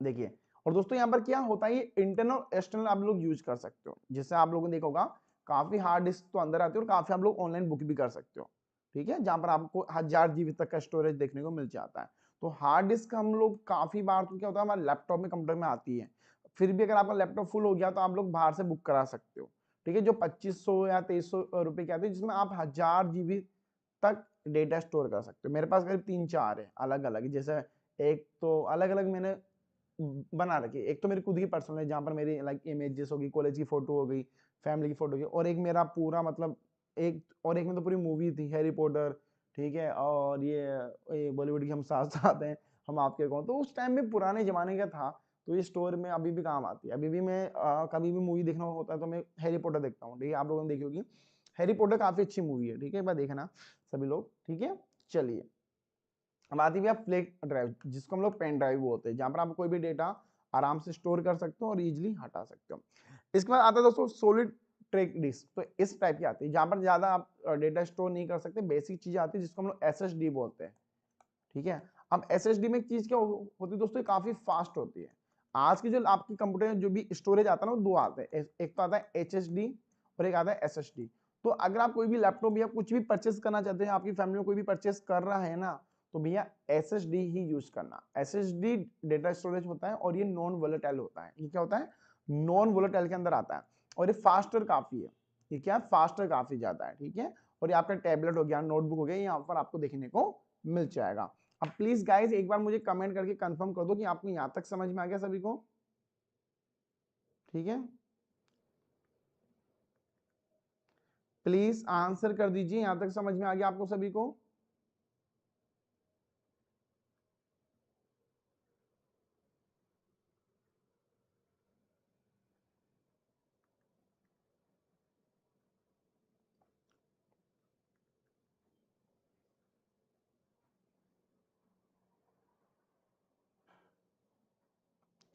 देखिए, और दोस्तों यहाँ पर क्या होता है, ये इंटरनल एक्सटर्नल आप लोग यूज कर सकते हो। जैसे आप लोगों ने देखा होगा काफी हार्ड डिस्क तो अंदर आती है और काफी आप लोग ऑनलाइन बुक भी कर सकते हो। ठीक है, जहां पर आपको 1000 जीबी तक का स्टोरेज देखने को मिल जाता है। तो हार्ड डिस्क हम लोग काफी बार, तो क्या होता है हमारे लैपटॉप में, कंप्यूटर में आती है। फिर भी अगर आपका लैपटॉप फुल हो गया तो आप लोग बाहर से बुक करा सकते हो। ठीक है, जो 2500 या 2300 रुपए की आती है, जिसमें आप 1000 जीबी तक डेटा स्टोर कर सकते हो। मेरे पास करीब 3-4 है अलग अलग। जैसे एक तो अलग अलग मैंने बना रखी है। एक तो मेरी खुद की पर्सनल है, जहाँ पर मेरी लाइक इमेजेस होगी, कॉलेज की फोटो हो गई, फैमिली की फोटो होगी, और एक मेरा पूरा मतलब एक, और एक में तो पूरी मूवी थी हैरी पॉटर। ठीक है, और ये बॉलीवुड की हम साथ साथ हैं, हम आपके कौन। तो उस टाइम में पुराने जमाने का था, तो ये स्टोर में अभी भी काम आती है। अभी भी मैं कभी भी मूवी देखना होता है तो मैं हैरी पॉटर देखता हूँ। ठीक है, आप लोगों ने देखी होगी हैरी पॉटर, काफी अच्छी मूवी है। ठीक है, एक बार देखना सभी लोग। ठीक है, चलिए अब आती है फ्लैश ड्राइव, जिसको हम लोग पेन ड्राइव बोलते हैं, जहां पर आप कोई भी डेटा आराम से स्टोर कर सकते हो और इजीली हटा सकते हो। इसके बाद आता है दोस्तों सॉलिड ट्रैक डिस्क। तो इस टाइप की आती है जहां पर ज्यादा आप डेटा स्टोर नहीं कर सकते, बेसिक चीजें आती है जिसको हम लोग एसएसडी बोलते हैं। ठीक है, अब एसएसडी में एक चीज क्या होती है दोस्तों, काफी फास्ट होती है। आज की जो आपकी कंप्यूटर में जो भी स्टोरेज आता है ना, वो दो आते हैं। एक तो आता है एचएसडी और एक आता है एसएसडी। तो अगर आप कोई भी लैपटॉप या कुछ भी परचेस करना चाहते हैं, आपकी फैमिली में कोई भी परचेस कर रहा है ना, तो भैया एसएसडी ही यूज करना। एसएसडी डेटा स्टोरेज होता है और ये नॉन वोलेटाइल होता है। ये क्या होता है? नॉन वोलेटाइल के अंदर आता है, और ये फास्टर काफी है। ये क्या है? फास्टर काफी ज्यादा है। ठीक है, और ये आपका टैबलेट हो गया, नोटबुक हो गया, यहाँ पर आपको देखने को मिल जाएगा। अब प्लीज गाइस एक बार मुझे कमेंट करके कंफर्म कर दो कि आपको यहां तक समझ में आ गया सभी को। ठीक है, प्लीज आंसर कर दीजिए, यहां तक समझ में आ गया आपको सभी को।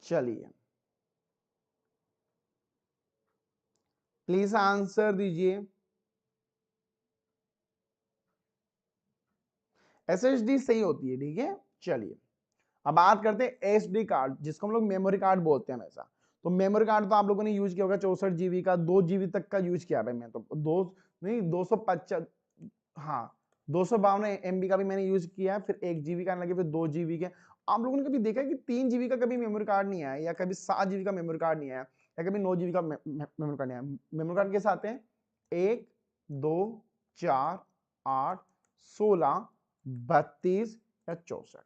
चलिए प्लीज आंसर दीजिए। एसएसडी सही होती है। ठीक है, चलिए अब बात करते हैं एसडी कार्ड, जिसको हम लोग मेमोरी कार्ड बोलते हैं हमेशा। तो मेमोरी कार्ड तो आप लोगों ने यूज किया होगा, 64 जीबी का, 2 जीबी तक का यूज किया है। मैं तो दो नहीं, 255, हाँ 252 MB का भी मैंने यूज किया है। फिर 1 जीबी का लगे, फिर 2 जीबी के। आप लोगों ने कभी देखा है कि 3 जीबी का कभी मेमोरी कार्ड नहीं आया, या कभी 7 जीबी का मेमोरी कार्ड नहीं आया, या कभी 9 जीबी का मेमोरी कार्ड नहीं आया? मेमोरी कार्ड कैसे आते हैं? 1, 2, 4, 8, 16, 32 या 64।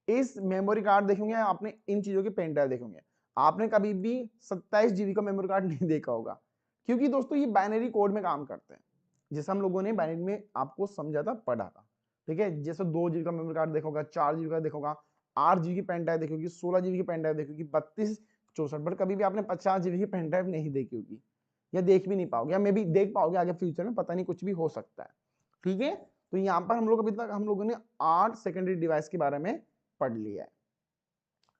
इस मेमोरी कार्ड देखेंगे आपने, इन चीजों के पेन ड्राइव देखेंगे। आपने कभी भी 27 जीबी का मेमोरी कार्ड नहीं देखा होगा, क्योंकि दोस्तों ये बाइनरी कोड में काम करते हैं। जैसे हम लोगों ने बाइनरी में आपको समझा था, पढ़ा था। ठीक है, जैसे 2 जीबी का मेमोरी कार्ड देखोगा, 4 जीबी का देखोगा, 8 जीबी की पेन ड्राइव देखोगी, 16 जीबी की पेन ड्राइव देखोगी, 32 64, बट कभी भी आपने 50 जीबी की पेन ड्राइव नहीं देखी होगी या देख भी नहीं पाओगे, या मे भी देख पाओगे आगे फ्यूचर में, पता नहीं, कुछ भी हो सकता है। ठीक है, तो यहाँ पर हम लोग अभी तक हम लोगों ने 8 सेकेंडरी डिवाइस के बारे में पढ़ लिया है।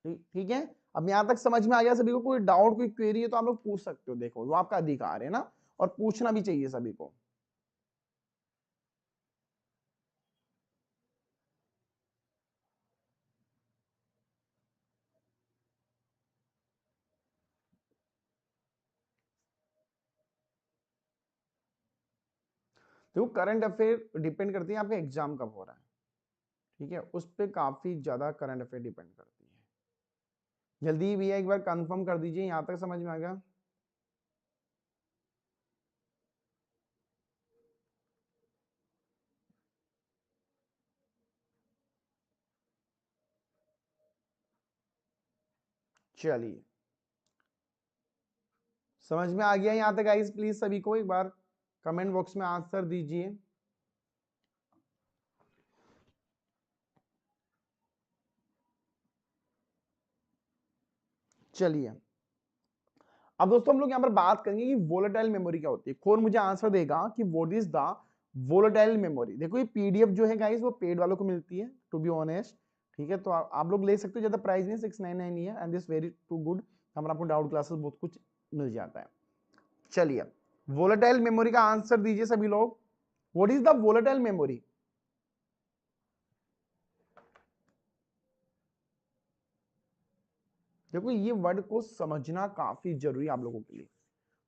ठीक है, अब यहाँ तक समझ में आ गया सभी को? कोई डाउट, कोई क्वेरी है तो आप लोग पूछ सकते हो, देखो वो आपका अधिकार है ना, और पूछना भी चाहिए सभी को। देखो करंट अफेयर डिपेंड करती है आपका एग्जाम कब हो रहा है, ठीक है, उस पर काफी ज्यादा करंट अफेयर डिपेंड करती है। जल्दी भैया एक बार कंफर्म कर दीजिए, यहां तक समझ में आ गया? चलिए, समझ में आ गया यहां तक गाइस? प्लीज सभी को एक बार कमेंट बॉक्स में आंसर दीजिए। चलिए, अब दोस्तों हम लोग यहाँ पर बात करेंगे कि वोलेटाइल मेमोरी क्या होती है। कौन मुझे आंसर देगा कि what is the volatile memory? देखो ये पीडीएफ जो है गाइस वो पेड वालों को मिलती है, टू बी ऑनेस्ट, ठीक है, तो आप लोग ले सकते हो, ज्यादा प्राइस नहीं, 699 ही है, and this very to good, हमारा आपको डाउट क्लासेस बहुत कुछ मिल जाता है। चलिए, वोलेटाइल मेमोरी का आंसर दीजिए सभी लोग, what is the volatile memory? देखो ये वर्ड को समझना काफी जरूरी है आप लोगों के लिए,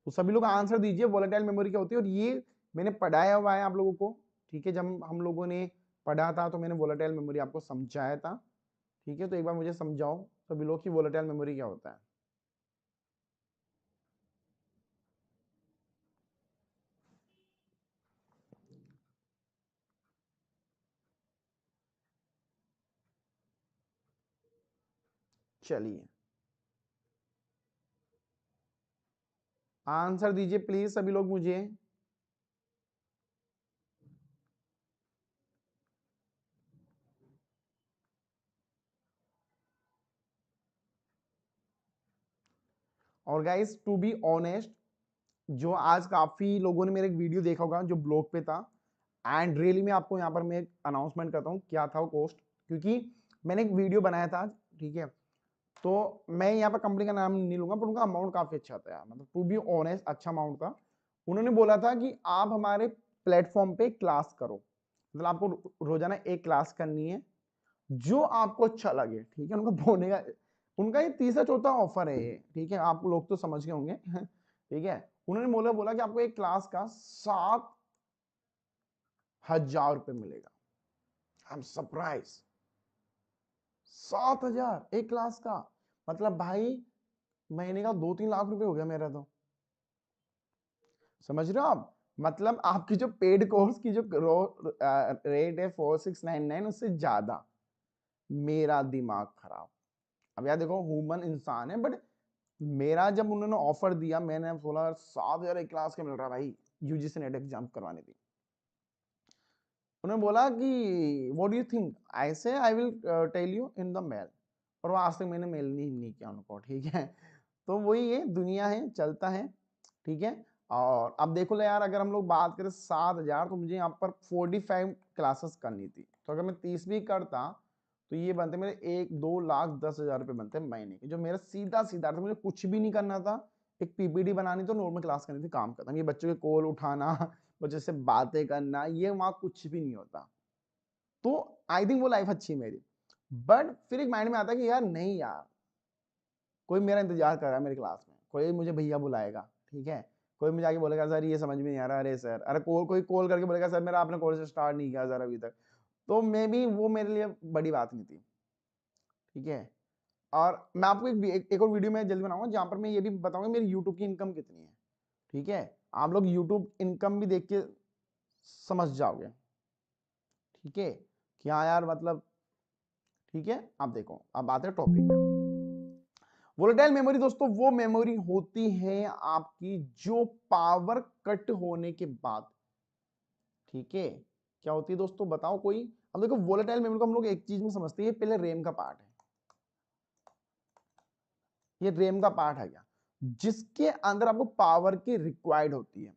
तो सभी लोग आंसर दीजिए वोलेटाइल मेमोरी क्या होती है। और ये मैंने पढ़ाया हुआ है आप लोगों को, ठीक है, जब हम लोगों ने पढ़ा था तो मैंने वोलेटाइल मेमोरी आपको समझाया था, ठीक है, तो एक बार मुझे समझाओ सभी लोग कि वोलेटाइल मेमोरी क्या होता है। चलिए आंसर दीजिए प्लीज सभी लोग मुझे। और गाइस टू बी ऑनेस्ट, जो आज काफी लोगों ने मेरे एक वीडियो देखा होगा जो ब्लॉग पे था, एंड रियली में आपको यहाँ पर मैं एक अनाउंसमेंट करता हूँ क्या था वो कॉस्ट, क्योंकि मैंने एक वीडियो बनाया था, ठीक है, तो मैं यहाँ पर कंपनी का नाम नहीं लूंगा, पर उनका अमाउंट काफी अच्छा था यार, मतलब टू बी ऑनेस्ट अच्छा अमाउंट था। उन्होंने बोला था कि आप हमारे प्लेटफॉर्म पे क्लास करो, मतलब आपको रोजाना एक क्लास करनी है जो आपको अच्छा लगे, ठीक है, उनका बोलने का, उनका ये तीसरा चौथा ऑफर है ये, ठीक है, आप लोग तो समझ गए होंगे ठीक है, उन्होंने बोला कि आपको एक क्लास का 7,000 रुपये मिलेगा। आई एम सरप्राइज, 7,000 एक क्लास का, मतलब भाई महीने का 2-3 लाख रुपए हो गया मेरा तो, समझ रहे हो आप? मतलब आपकी जो पेड कोर्स की जो रेट है 4699 उससे ज्यादा, मेरा दिमाग खराब। अब यार देखो ह्यूमन इंसान है, बट मेरा जब उन्होंने ऑफर दिया मैंने बोला 7,000 एक क्लास के मिल रहा है भाई, यूजीसी नेट एग्जाम करवानी थी। उन्होंने बोला कि व्हाट डू यू थिंक, ऐसे I will tell you in the mail, और वो आज तक मैंने मेल नहीं किया उनको, ठीक है, तो वही है, दुनिया है, चलता है, ठीक है। और अब देखो ले यार, अगर हम लोग बात करें 7,000, तो मुझे यहाँ पर 45 क्लासेस करनी थी, तो अगर मैं 30 भी करता तो ये बनते मेरे 1-2 लाख 10,000 रुपये बनते महीने के, जो मेरा सीधा सीधा था, मुझे कुछ भी नहीं करना था, एक पीपीटी बनानी तो नॉर्मल क्लास करनी थी, काम खत्म। ये बच्चों के कॉल उठाना, बच्चों से बातें करना, ये वहां कुछ भी नहीं होता, तो आई थिंक वो लाइफ अच्छी है मेरी। बट फिर एक माइंड में आता है कि यार नहीं यार, कोई मेरा इंतजार कर रहा है मेरी क्लास में, कोई मुझे भैया बुलाएगा, ठीक है, कोई मुझे आके बोलेगा सर ये समझ में नहीं आ रहा, अरे सर, अरे कोई कॉल करके बोलेगा सर मेरा आपने कोर्स स्टार्ट नहीं किया सर अभी तक, तो मे बी वो मेरे लिए बड़ी बात नहीं थी, ठीक है। और मैं आपको एक और वीडियो में जल्दी बनाऊंगा जहां पर मैं ये भी बताऊंगा मेरी यूट्यूब की इनकम कितनी है, ठीक है, आप लोग यूट्यूब इनकम भी देख के समझ जाओगे, ठीक है, क्या यार मतलब, ठीक है। अब देखो, अब बात है टॉपिक पे। वोलेटाइल मेमोरी दोस्तों वो मेमोरी होती है आपकी जो पावर कट होने के बाद, ठीक है, क्या होती है दोस्तों बताओ कोई? अब देखो वोलेटाइल मेमोरी को हम लोग एक चीज में समझते हैं, पहले रैम का पार्ट है, ये रैम का पार्ट है गया, जिसके अंदर आपको पावर की रिक्वायर्ड होती है,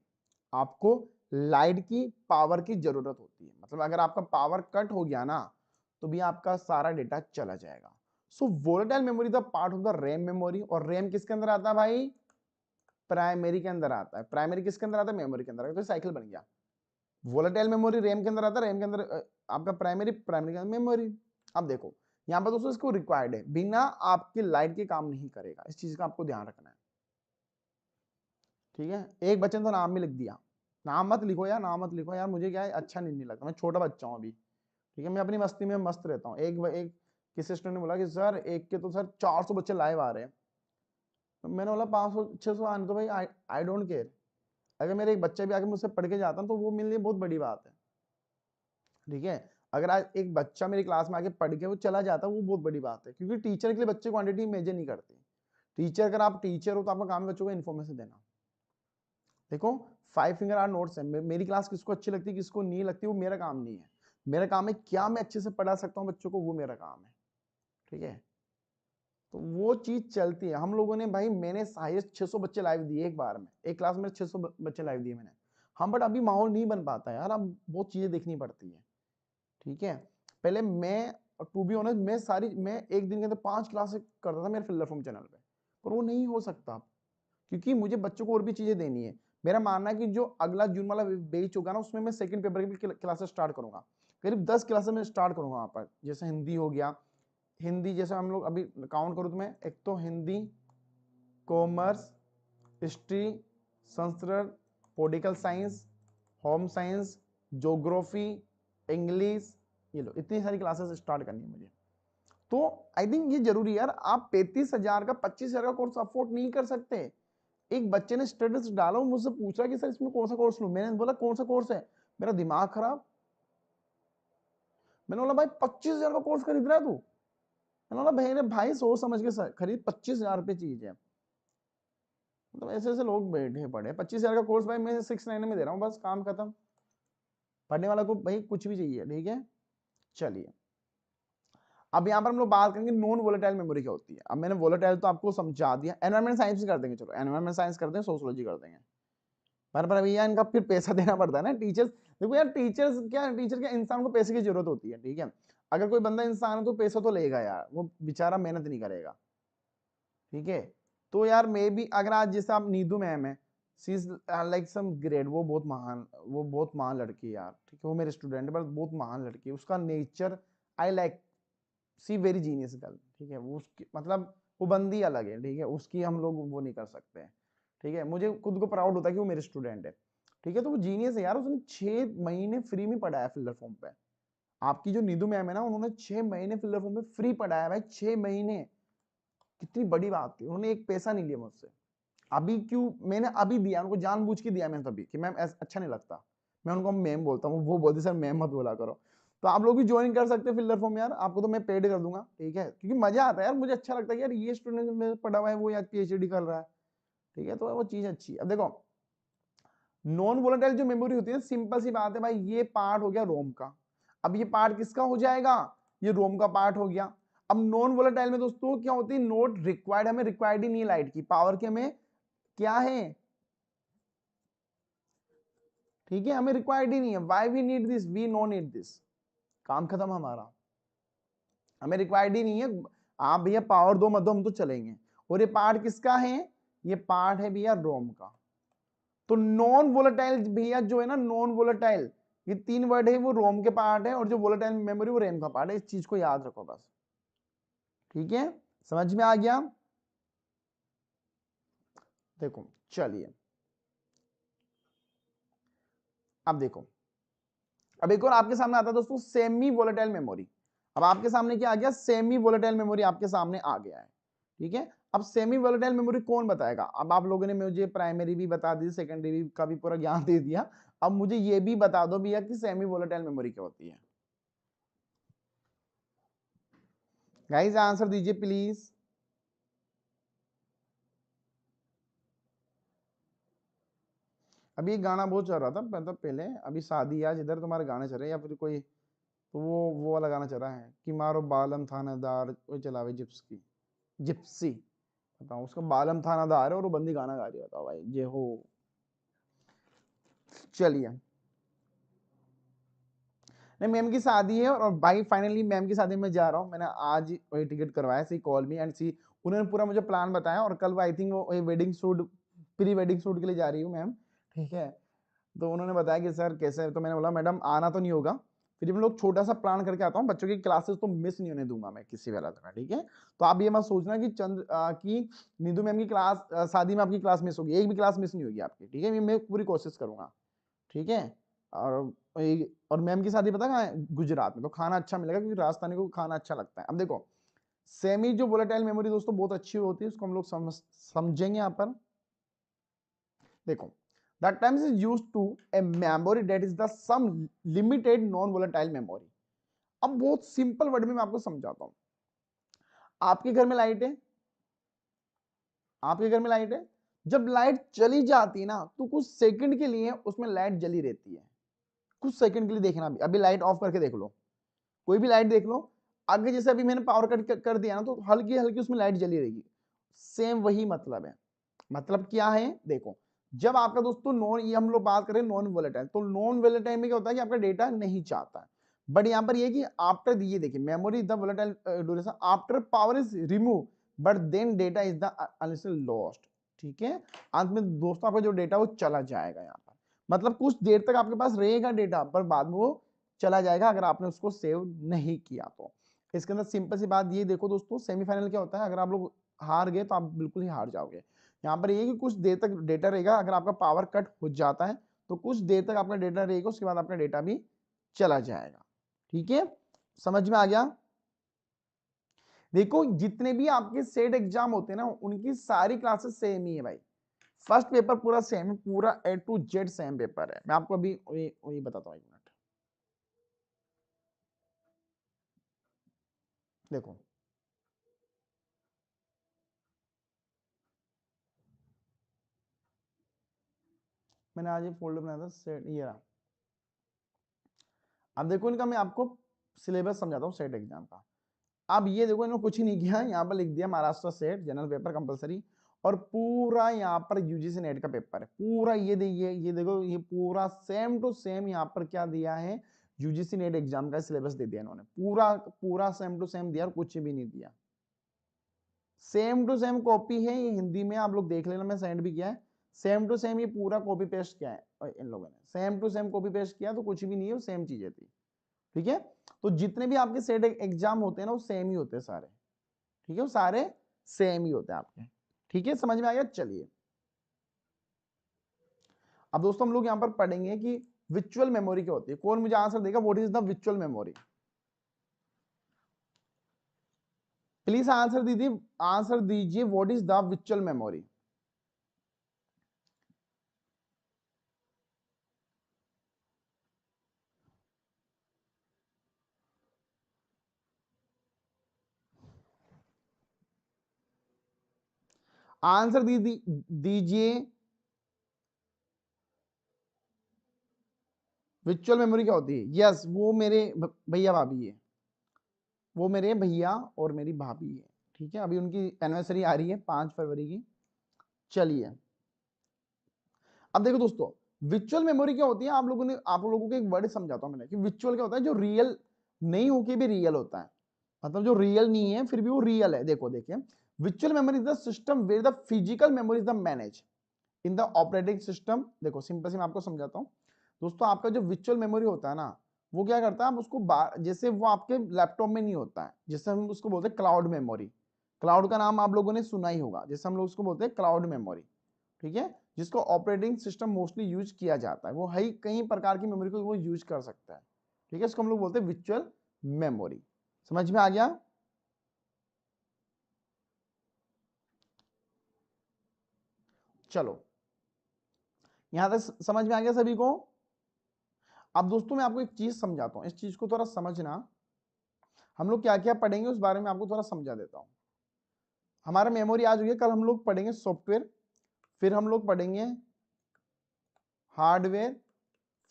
आपको लाइट की पावर की जरूरत होती है। मतलब अगर आपका पावर कट हो गया ना तो भी आपका सारा डेटा चला जाएगा। So volatile memory the part of the RAM memory. और रैम किसके अंदर आता है भाई? प्राइमरी के अंदर आता है। प्राइमरी किसके अंदर आता है? मेमोरी के अंदर आता है। तो साइकिल बन गया, वोलेटाइल मेमोरी रैम के अंदर आता है, रैम के अंदर आपका प्राइमरी, प्राइमरी के अंदर मेमोरी। अब देखो यहाँ पर दोस्तों इसको रिक्वायर्ड है, बिना आपकी लाइट के काम नहीं करेगा, इस चीज का आपको ध्यान रखना है। ठीक है, एक बच्चे ने तो नाम भी लिख दिया। नाम मत लिखो यार, नाम मत लिखो यार, मुझे क्या है अच्छा नहीं लगता, मैं छोटा बच्चा हूँ अभी। ठीक है, मैं अपनी मस्ती में मस्त रहता हूँ। एक किसी स्टूडेंट ने बोला कि सर एक के तो सर 400 बच्चे लाइव आ रहे हैं। तो मैंने बोला 500 600 आने तो भाई, आई डोंट केयर। अगर मेरे एक बच्चा भी आके मुझसे पढ़ के जाता तो वो मेरे लिए बहुत बड़ी बात है। ठीक है, अगर आज एक बच्चा मेरी क्लास में आके पढ़ के वो चला जाता वो बहुत बड़ी बात है, क्योंकि टीचर के लिए बच्चे क्वांटिटी मेजर नहीं करती। टीचर, अगर आप टीचर हो तो आपका काम है बच्चों को इन्फॉर्मेशन देना। देखो 5 फिंगर आर नोट्स है, मेरी क्लास किसको अच्छी लगती है किसको नहीं लगती वो मेरा काम नहीं है। मेरा काम है क्या मैं अच्छे से पढ़ा सकता हूँ बच्चों को, वो मेरा काम है। ठीक है, तो वो चीज चलती है। हम लोगों ने भाई, मैंने हाईएस्ट 600 बच्चे लाइव दिए एक बार में, एक क्लास में 600 बच्चे लाइव दिए मैंने। हम बट अभी माहौल नहीं बन पाता यार, अब बहुत चीजें देखनी पड़ती है। ठीक है, पहले मैं, टू बी ऑनेस्ट, मैं एक दिन के अंदर 5 क्लास करता था मेरे फिल्डर फॉर्म चैनल पे, पर वो नहीं हो सकता, क्योंकि मुझे बच्चों को और भी चीजें देनी है। मेरा मानना है कि जो अगला जून वाला बैच होगा ना, उसमें मैं सेकंड पेपर की क्लासेस स्टार्ट करूंगा, करीब 10 क्लासेस में स्टार्ट करूंगा वहां पर। जैसे हिंदी हो गया, हिंदी जैसे हम लोग अभी काउंट करूं तो मैं, एक तो Hindi, commerce, history, Sanskrit, political science, home science, geography, English, ये लो इतनी सारी क्लासेस स्टार्ट करनी है मुझे। तो आई थिंक ये जरूरी है यार। आप 35,000 का 25,000 का कोर्स अफोर्ड नहीं कर सकते। एक बच्चे ने स्टेटस डाला, मुझसे पूछा कि सर इसमें कौन सा कोर्स लूं। मैंने बोला कौन सा कोर्स है? मेरा दिमाग खराब। मैंने बोला भाई 25,000 का कोर्स खरीद रहा है तू? मैंने बोला भाई भाई सोच समझ के खरीद, 25,000 रुपये चीज है। मतलब ऐसे ऐसे लोग बैठे पड़े। 25,000 का कोर्स भाई मैं 699 में दे रहा हूँ, बस काम खत्म। पढ़ने वाला को भाई कुछ भी चाहिए। ठीक है, चलिए अब यहाँ पर हम लोग बात करेंगे नॉन वोलेटाइल मेमोरी क्या होती है। अब मैंने वोलेटाइल तो आपको समझा दिया, एनवायरमेंट साइंस कर देंगे, चलो एनवायरमेंट साइंस करते हैं, सोशियोलॉजी कर देंगे। पर भैया इनका फिर पैसा देना पड़ता है ना टीचर्स। देखो यार टीचर क्या इंसान को पैसे की जरूरत होती है। ठीक है, अगर कोई बंदा इंसान है तो पैसा तो लेगा यार, वो बेचारा मेहनत नहीं करेगा। ठीक है, तो यार मे बी अगर आज जैसे आप नीदू मैम है, सी इज लाइक सम ग्रेट, वो बहुत महान लड़की है यार। ठीक है, वो मेरे स्टूडेंट है, बट बहुत महान लड़की है। उसका nature I like, she very genius girl. ठीक है, वो उसकी मतलब वो बंदी अलग है। ठीक है, उसकी हम लोग वो नहीं कर सकते हैं। ठीक है, मुझे खुद को प्राउड होता है कि वो मेरे स्टूडेंट है। ठीक है, तो वो जीनियस है यार, उसने 6 महीने फ्री में पढ़ाया फिल्डर फॉर्म पे। आपकी जो नीदू मैम है ना, उन्होंने 6 महीने फिल्डर फॉर्म पे फ्री पढ़ाया भाई, 6 महीने। कितनी बड़ी बात थी, उन्होंने एक पैसा नहीं लिया मुझसे। अभी क्यों मैंने अभी दिया उनको, जानबूझ के दिया मैंने तभी कि मैम अच्छा नहीं लगता, मैं उनको मैम बोलता हूँ, वो बोलती सर मैम मत बोला करो। तो आप लोग भी ज्वाइन कर सकते हैं फिल्डर फॉर्म यार, आपको तो मैं पेड कर दूंगा। ठीक है, क्योंकि मजा आता है यार, मुझे अच्छा लगता है यार ये स्टूडेंट में पढ़ा हुआ है वो यार पीएचडी कर रहा है। ठीक है, तो वो चीज अच्छी है। अब देखो नॉन वोलेटाइल जो मेमोरी होती है, सिंपल सी बात है भाई, ये पार्ट हो गया रोम का। अब ये पार्ट किसका हो जाएगा? ये रोम का पार्ट हो गया। अब नॉन वोलेटाइल में दोस्तों क्या होती है? नोट रिक्वायर्ड, हमें रिक्वायर्ड ही नहीं है लाइट की पावर की, हमें क्या है? ठीक है, हमें रिक्वायर्ड ही नहीं है। Why we need this? We no need this, काम खत्म हमारा, हमें रिक्वायर्ड ही नहीं है। आप भैया पावर दो मत दो, हम तो चलेंगे। और ये पार्ट किसका है? ये पार्ट है भैया रोम का। तो नॉन वोलेटाइल भैया जो है ना, नॉन वोलेटाइल, ये 3 वर्ड है, वो रोम के पार्ट है, और जो वोलेटाइल मेमोरी वो रैम का पार्ट है। इस चीज को याद रखो बस। ठीक है, समझ में आ गया? देखो चलिए अब देखो, अब एक और आपके सामने आता है दोस्तों सेमी वोलेटाइल मेमोरी। अब आपके सामने क्या आ गया? सेमी वोलेटाइल मेमोरी आपके सामने आ गया है। ठीक है, अब सेमी वोलेटाइल मेमोरी कौन बताएगा? अब आप लोगों ने मुझे प्राइमरी भी बता दी, सेकेंडरी का भी पूरा ज्ञान दे दिया। अब मुझे ये भी बता दो भैया कि सेमी वोलेटाइल मेमोरी क्या होती है। गाइस आंसर दीजिए प्लीज। अभी एक गाना बहुत चल रहा था मतलब पहले, अभी शादी आज इधर तुम्हारे गाने चल रहे हैं या फिर कोई, तो वो वाला गाना चल रहा है कि मारो बालम थानेदार वो चलावे जिप्स की, जिप्सी, बताओ, उसका बालम थानादार है और वो बंदी गाना गा रही है, बताओ भाई ये हो। चलिए, नहीं मैम की शादी है और भाई फाइनली मैम की शादी में जा रहा हूँ। मैंने आज वही टिकट करवाया, सी कॉल मी एंड सी, उन्होंने पूरा मुझे प्लान बताया और कल आई थिंक वो wedding shoot, pre wedding shoot के लिए जा रही हूँ मैम, ठीक है। तो उन्होंने बताया कि सर कैसे है, तो मैंने बोला मैडम आना तो नहीं होगा, फिर हम लोग छोटा सा प्लान करके आता हूँ, बच्चों की क्लासेस तो मिस नहीं होने दूंगा मैं किसी भी हालत में, ठीक है। तो आप ये मत सोचना कि कि नीतू मैम की क्लास शादी में आपकी क्लास मिस होगी, एक भी क्लास मिस नहीं होगी आपकी, ठीक है। मैं पूरी कोशिश करूंगा, ठीक है। और और मैम की शादी पता कहाँ है? गुजरात में। तो खाना अच्छा मिलेगा क्योंकि राजस्थानी को खाना अच्छा लगता है। अब देखो, सेमी जो वोलेटाइल मेमोरी दोस्तों बहुत अच्छी होती है, उसको हम लोग समझेंगे यहाँ पर। देखो, that term is used to a memory that is the some limited non volatile memory। अब बहुत सिंपल वर्ड में मैं आपको समझाता हूं। आपके घर में लाइट है, आपके घर में लाइट है, जब लाइट चली जाती है ना तो कुछ सेकंड के लिए उसमें लाइट जली रहती है, कुछ सेकंड के लिए। देखना अभी लाइट ऑफ करके देख लो, कोई भी लाइट देख लो, आगे जैसे अभी मैंने पावर कट कर दिया ना तो हल्की हल्की उसमें लाइट जली रहेगी। सेम वही मतलब है। मतलब क्या है? देखो, जब आपका दोस्तों नॉन, ये हम लोग बात करें नॉन वोलेटाइल, तो नॉन वोलेटाइल में क्या होता है कि आपका डेटा नहीं चाहता है, बट यहां पर ये कि आफ्टर, ये देखिए memory the volatile duration after power is remove but then data is the lost, ठीक है। अंत में दोस्तों आपका जो डेटा वो चला जाएगा यहाँ पर, मतलब कुछ देर तक आपके पास रहेगा डेटा, पर बाद में वो चला जाएगा अगर आपने उसको सेव नहीं किया तो। इसके अंदर सिंपल सी बात ये देखो दोस्तों, सेमीफाइनल क्या होता है, अगर आप लोग हार गए तो आप बिल्कुल ही हार जाओगे। यहाँ पर ये कि कुछ देर तक डेटा रहेगा, अगर आपका पावर कट हो जाता है तो कुछ देर तक आपका डेटा रहेगा, उसके बाद आपका डेटा भी चला जाएगा, ठीक है। समझ में आ गया? देखो, जितने भी आपके सेट एग्जाम होते हैं ना, उनकी सारी क्लासेस सेम ही है भाई। फर्स्ट पेपर पूरा सेम है, पूरा A to Z same paper है। मैं आपको अभी वही बताता हूँ, एक मिनट देखो। मैंने आज ये फोल्डर बनाया था सेट, ये रहा। अब देखो इनका मैं आपको सिलेबस समझाता हूँ सेट एग्जाम का। अब ये देखो, इन्होंने कुछ ही नहीं किया, यहाँ पर लिख दिया Maharashtra set general paper compulsory, और पूरा यहाँ पर यूजीसी नेट का पेपर है पूरा। ये देखो, ये पूरा सेम टू सेम यहाँ पर क्या दिया है, यूजीसी नेट एग्जाम का सिलेबस दे दिया इन्होंने, पूरा पूरा सेम टू सेम दिया और कुछ भी नहीं दिया। सेम टू सेम कॉपी है, ये हिंदी में आप लोग देख लेना, मैं सेंड भी किया है। सेम टू सेम ये पूरा कॉपी पेस्ट किया है इन लोगों ने, same to same copy paste किया, तो कुछ भी नहीं है, वो सेम चीजें थी, ठीक है। तो जितने भी आपके सेट एग्जाम होते हैं ना, वो सेम ही होते हैं सारे, ठीक है, वो सारे सेम ही होते हैं आपके, ठीक है। समझ में आ गया? चलिए, अब दोस्तों हम लोग यहां पर पढ़ेंगे कि विचुअल मेमोरी क्या होती है। कौन मुझे आंसर देगा, व्हाट इज द विचुअल मेमोरी? प्लीज आंसर दीजिए, व्हाट इज द विचुअल मेमोरी? आंसर दीजिए, विचुअल मेमोरी क्या होती है? यस, वो मेरे भैया भाभी है, वो मेरे भैया और मेरी भाभी है, ठीक है। अभी उनकी एनिवर्सरी आ रही है 5 फरवरी की। चलिए, अब देखो दोस्तों, विचुअल मेमोरी क्या होती है, आप लोगों को एक वर्ड समझाता हूं मैंने कि विचुअल क्या होता है, जो रियल नहीं होके भी रियल होता है, मतलब जो रियल नहीं है फिर भी वो रियल है। देखो देखिए, विचुअल memory is the system where the physical memory is the manage in the operating system. देखो सिंपल से मैं आपको समझाता हूं दोस्तों, आपका जो विचुअल मेमोरी होता है ना, वो क्या करता है, आप उसको जैसे वो आपके लैपटॉप में नहीं होता है, जैसे हम उसको बोलते हैं क्लाउड मेमोरी। क्लाउड का नाम आप लोगों ने सुना ही होगा, जैसे हम लोग उसको बोलते हैं क्लाउड मेमोरी, ठीक है, जिसको ऑपरेटिंग सिस्टम मोस्टली यूज किया जाता है। वो है कई प्रकार की मेमोरी को वो यूज कर सकता है, ठीक है। इसको हम लोग बोलते हैं विचुअल मेमोरी। समझ में आ गया? चलो, यहां तक समझ में आ गया सभी को? अब दोस्तों मैं आपको एक चीज समझाता हूं, इस चीज को थोड़ा समझना। हम लोग क्या क्या पढ़ेंगे उस बारे में आपको थोड़ा समझा देता हूं। हमारा मेमोरी आज हुई है, कल हम लोग पढ़ेंगे सॉफ्टवेयर, फिर हम लोग पढ़ेंगे हार्डवेयर,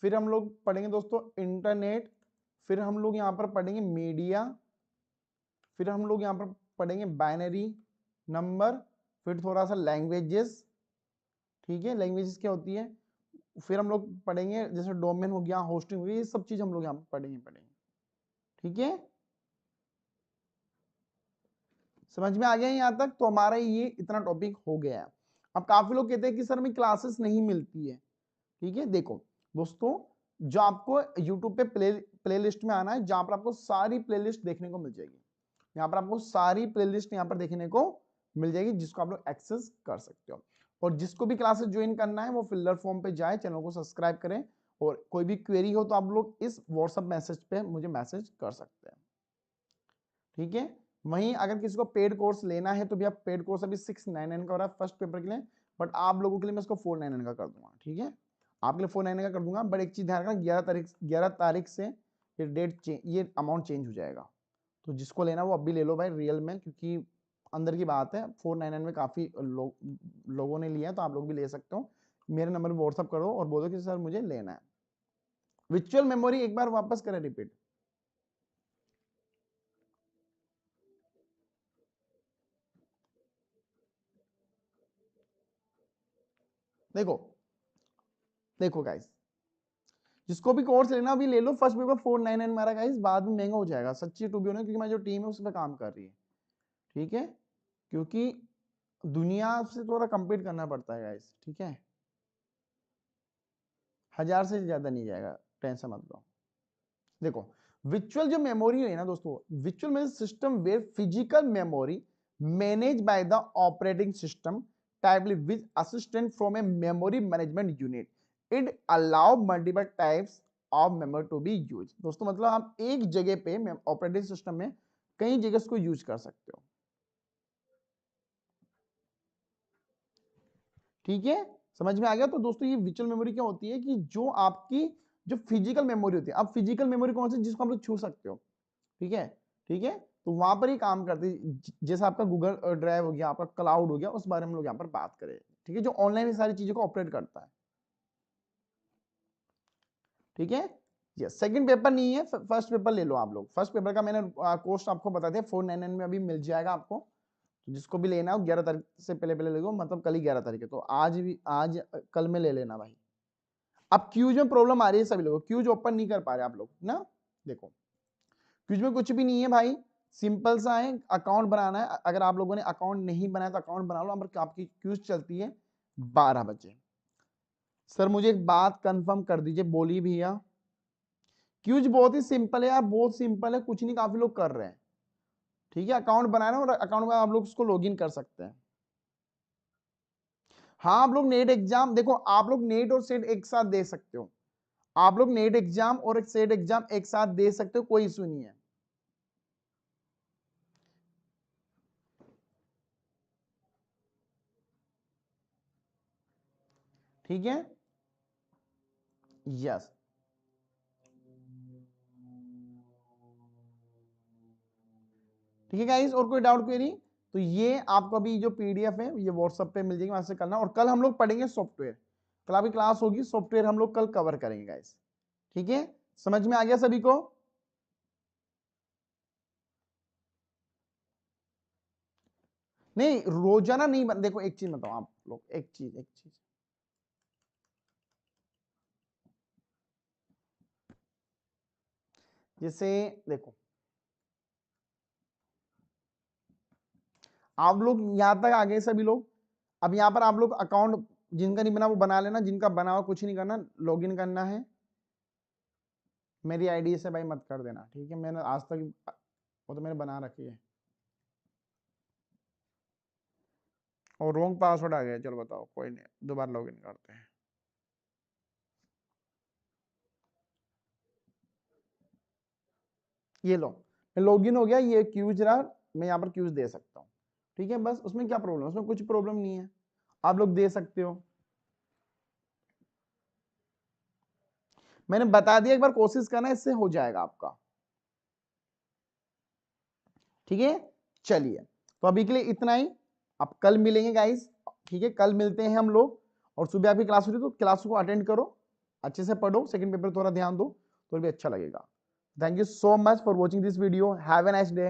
फिर हम लोग पढ़ेंगे दोस्तों इंटरनेट, फिर हम लोग यहां पर पढ़ेंगे मीडिया, फिर हम लोग यहां पर पढ़ेंगे बाइनरी नंबर, फिर थोड़ा सा लैंग्वेजेस, ठीक है, लैंग्वेजेस क्या होती है, फिर हम लोग पढ़ेंगे जैसे डोमेन हो गया, होस्टिंग हो गया, ये सब चीज हम लोग यहाँ पे पढ़ेंगे। ठीक है, समझ में आ गया यहाँ तक? तो हमारा ये इतना टॉपिक हो गया है। अब काफी लोग कहते हैं कि सर हमें क्लासेस नहीं मिलती है। ठीक है, देखो दोस्तों, जो आपको YouTube पे प्लेलिस्ट में आना है, जहां पर आपको सारी प्लेलिस्ट देखने को मिल जाएगी। यहाँ पर आपको सारी प्लेलिस्ट यहाँ पर देखने को मिल जाएगी, जिसको आप लोग एक्सेस कर सकते हो। और जिसको भी क्लासेस ज्वाइन करना है वो फिलर फॉर्म पे जाए, चैनल को सब्सक्राइब करें, और कोई भी क्वेरी हो तो आप लोग इस व्हाट्सएप मैसेज पे मुझे मैसेज कर सकते हैं। ठीक है, वहीं अगर किसी को पेड कोर्स लेना है तो भी आप पेड कोर्स अभी 699 का हो रहा है फर्स्ट पेपर के लिए, बट आप लोगों के लिए मैं इसको 499 का कर दूंगा। ठीक है, आपके लिए 499 का कर दूंगा, बट एक चीज ध्यान रखना, 11 तारीख से ये ये अमाउंट चेंज हो जाएगा। तो जिसको लेना वो अभी ले लो भाई, रियल में, क्योंकि अंदर की बात है, 499 में काफी लोगों ने लिया है, तो आप लोग भी ले सकते हो। मेरे नंबर पर व्हाट्सअप करो और बोलो कि सर मुझे लेना है। विचुअल मेमोरी एक बार वापस करें, रिपीट। देखो देखो गाइस, जिसको भी कोर्स लेना अभी ले लो, फर्स्ट पेपर 499 मारा गाइस, बाद में महंगा हो जाएगा सच्ची टू बी ऑनेस्ट, क्योंकि हमारी जो टीम है उस पर काम कर रही है। ठीक है, क्योंकि दुनिया से थोड़ा कंपीट करना पड़ता है गाइस। ठीक है, 1000 से ज्यादा नहीं जाएगा, टेंशन मत लो। देखो, विचुअल जो मेमोरी है ना दोस्तों, विचुअल में system where physical memory manage by the operating system typically with assistant from a memory management unit, it allow multiple types of memory to be use. दोस्तों मतलब आप एक जगह पे ऑपरेटिंग सिस्टम में कई जगह इसको यूज कर सकते हो। ठीक है, समझ में आ गया? तो दोस्तों ये विचुअल मेमोरी क्या होती है कि जो आपकी जो फिजिकल मेमोरी होती है, अब फिजिकल मेमोरी कौन सी, जिसको हम लोग छू सकते हो। ठीक है, ठीक है, तो वहां पर ही काम करती है, जैसे आपका गूगल ड्राइव हो गया, आपका क्लाउड हो गया, उस बारे में हम लोग यहाँ पर बात करें। ठीक है, जो ऑनलाइन सारी चीजों को ऑपरेट करता है। ठीक है, यस, सेकंड पेपर नहीं है, फर्स्ट पेपर ले लो आप लोग। फर्स्ट पेपर का मैंने कोस्ट आपको बता दिया, 499 में अभी मिल जाएगा आपको। तो जिसको भी लेना हो 11 तारीख से पहले पहले ले लो, मतलब कल ही 11 तारीख है, तो आज कल में ले लेना भाई। अब क्यूज में प्रॉब्लम आ रही है सभी लोगों को, क्यूज ओपन नहीं कर पा रहे आप लोग ना। देखो, क्यूज में कुछ भी नहीं है भाई, सिंपल सा है, अकाउंट बनाना है। अगर आप लोगों ने अकाउंट नहीं बनाया तो अकाउंट बना लो। आपकी क्यूज चलती है 12 बजे। सर मुझे एक बात कंफर्म कर दीजिए, बोलिए भैया। क्यूज बहुत ही सिंपल है यार, बहुत सिंपल है, कुछ नहीं, काफी लोग कर रहे हैं। ठीक है, अकाउंट बनाना और अकाउंट में आप लोग उसको लॉग इन कर सकते हैं। हाँ, आप लोग नेट एग्जाम, देखो आप लोग नेट और सेट एक साथ दे सकते हो। आप लोग नेट एग्जाम और एक सेट एग्जाम एक साथ दे सकते हो, कोई इशू नहीं है। ठीक है, यस, ठीक है गाइस, और कोई डाउट क्वेरी? तो ये आपको अभी जो पीडीएफ है ये व्हाट्सएप पे मिल जाएगी, वहां से करना। और कल हम लोग पढ़ेंगे सॉफ्टवेयर, कल आपकी क्लास होगी, सॉफ्टवेयर हम लोग कल कवर करेंगे गाइस। ठीक है, समझ में आ गया सभी को? नहीं, रोजाना नहीं देखो एक चीज बताओ आप लोग, एक चीज जैसे देखो, आप लोग यहां तक आ गए सभी लोग। अब यहां पर आप लोग अकाउंट जिनका नहीं बना वो बना लेना, जिनका बना हुआ कुछ नहीं करना, लॉगिन करना है। मेरी आईडी से भाई मत कर देना, ठीक है, मैंने आज तक वो तो मैंने बना रखी है। और रॉन्ग पासवर्ड आ गया, चलो बताओ, कोई नहीं, दोबारा लॉगिन करते हैं। ये लो, लॉगिन हो गया, ये क्यूज रहा, मैं यहाँ पर क्यूज दे सकता हूँ। ठीक है, बस उसमें क्या प्रॉब्लम है, उसमें कुछ प्रॉब्लम नहीं है, आप लोग दे सकते हो। मैंने बता दिया, एक बार कोशिश करना, इससे हो जाएगा आपका। ठीक है, चलिए, तो अभी के लिए इतना ही, अब कल मिलेंगे गाइस। ठीक है, कल मिलते हैं हम लोग। और सुबह आपकी क्लास होती है तो क्लास को अटेंड करो, अच्छे से पढ़ो, सेकंड पेपर थोड़ा ध्यान दो तो भी अच्छा लगेगा। Thank you so much for watching this video, have a nice day.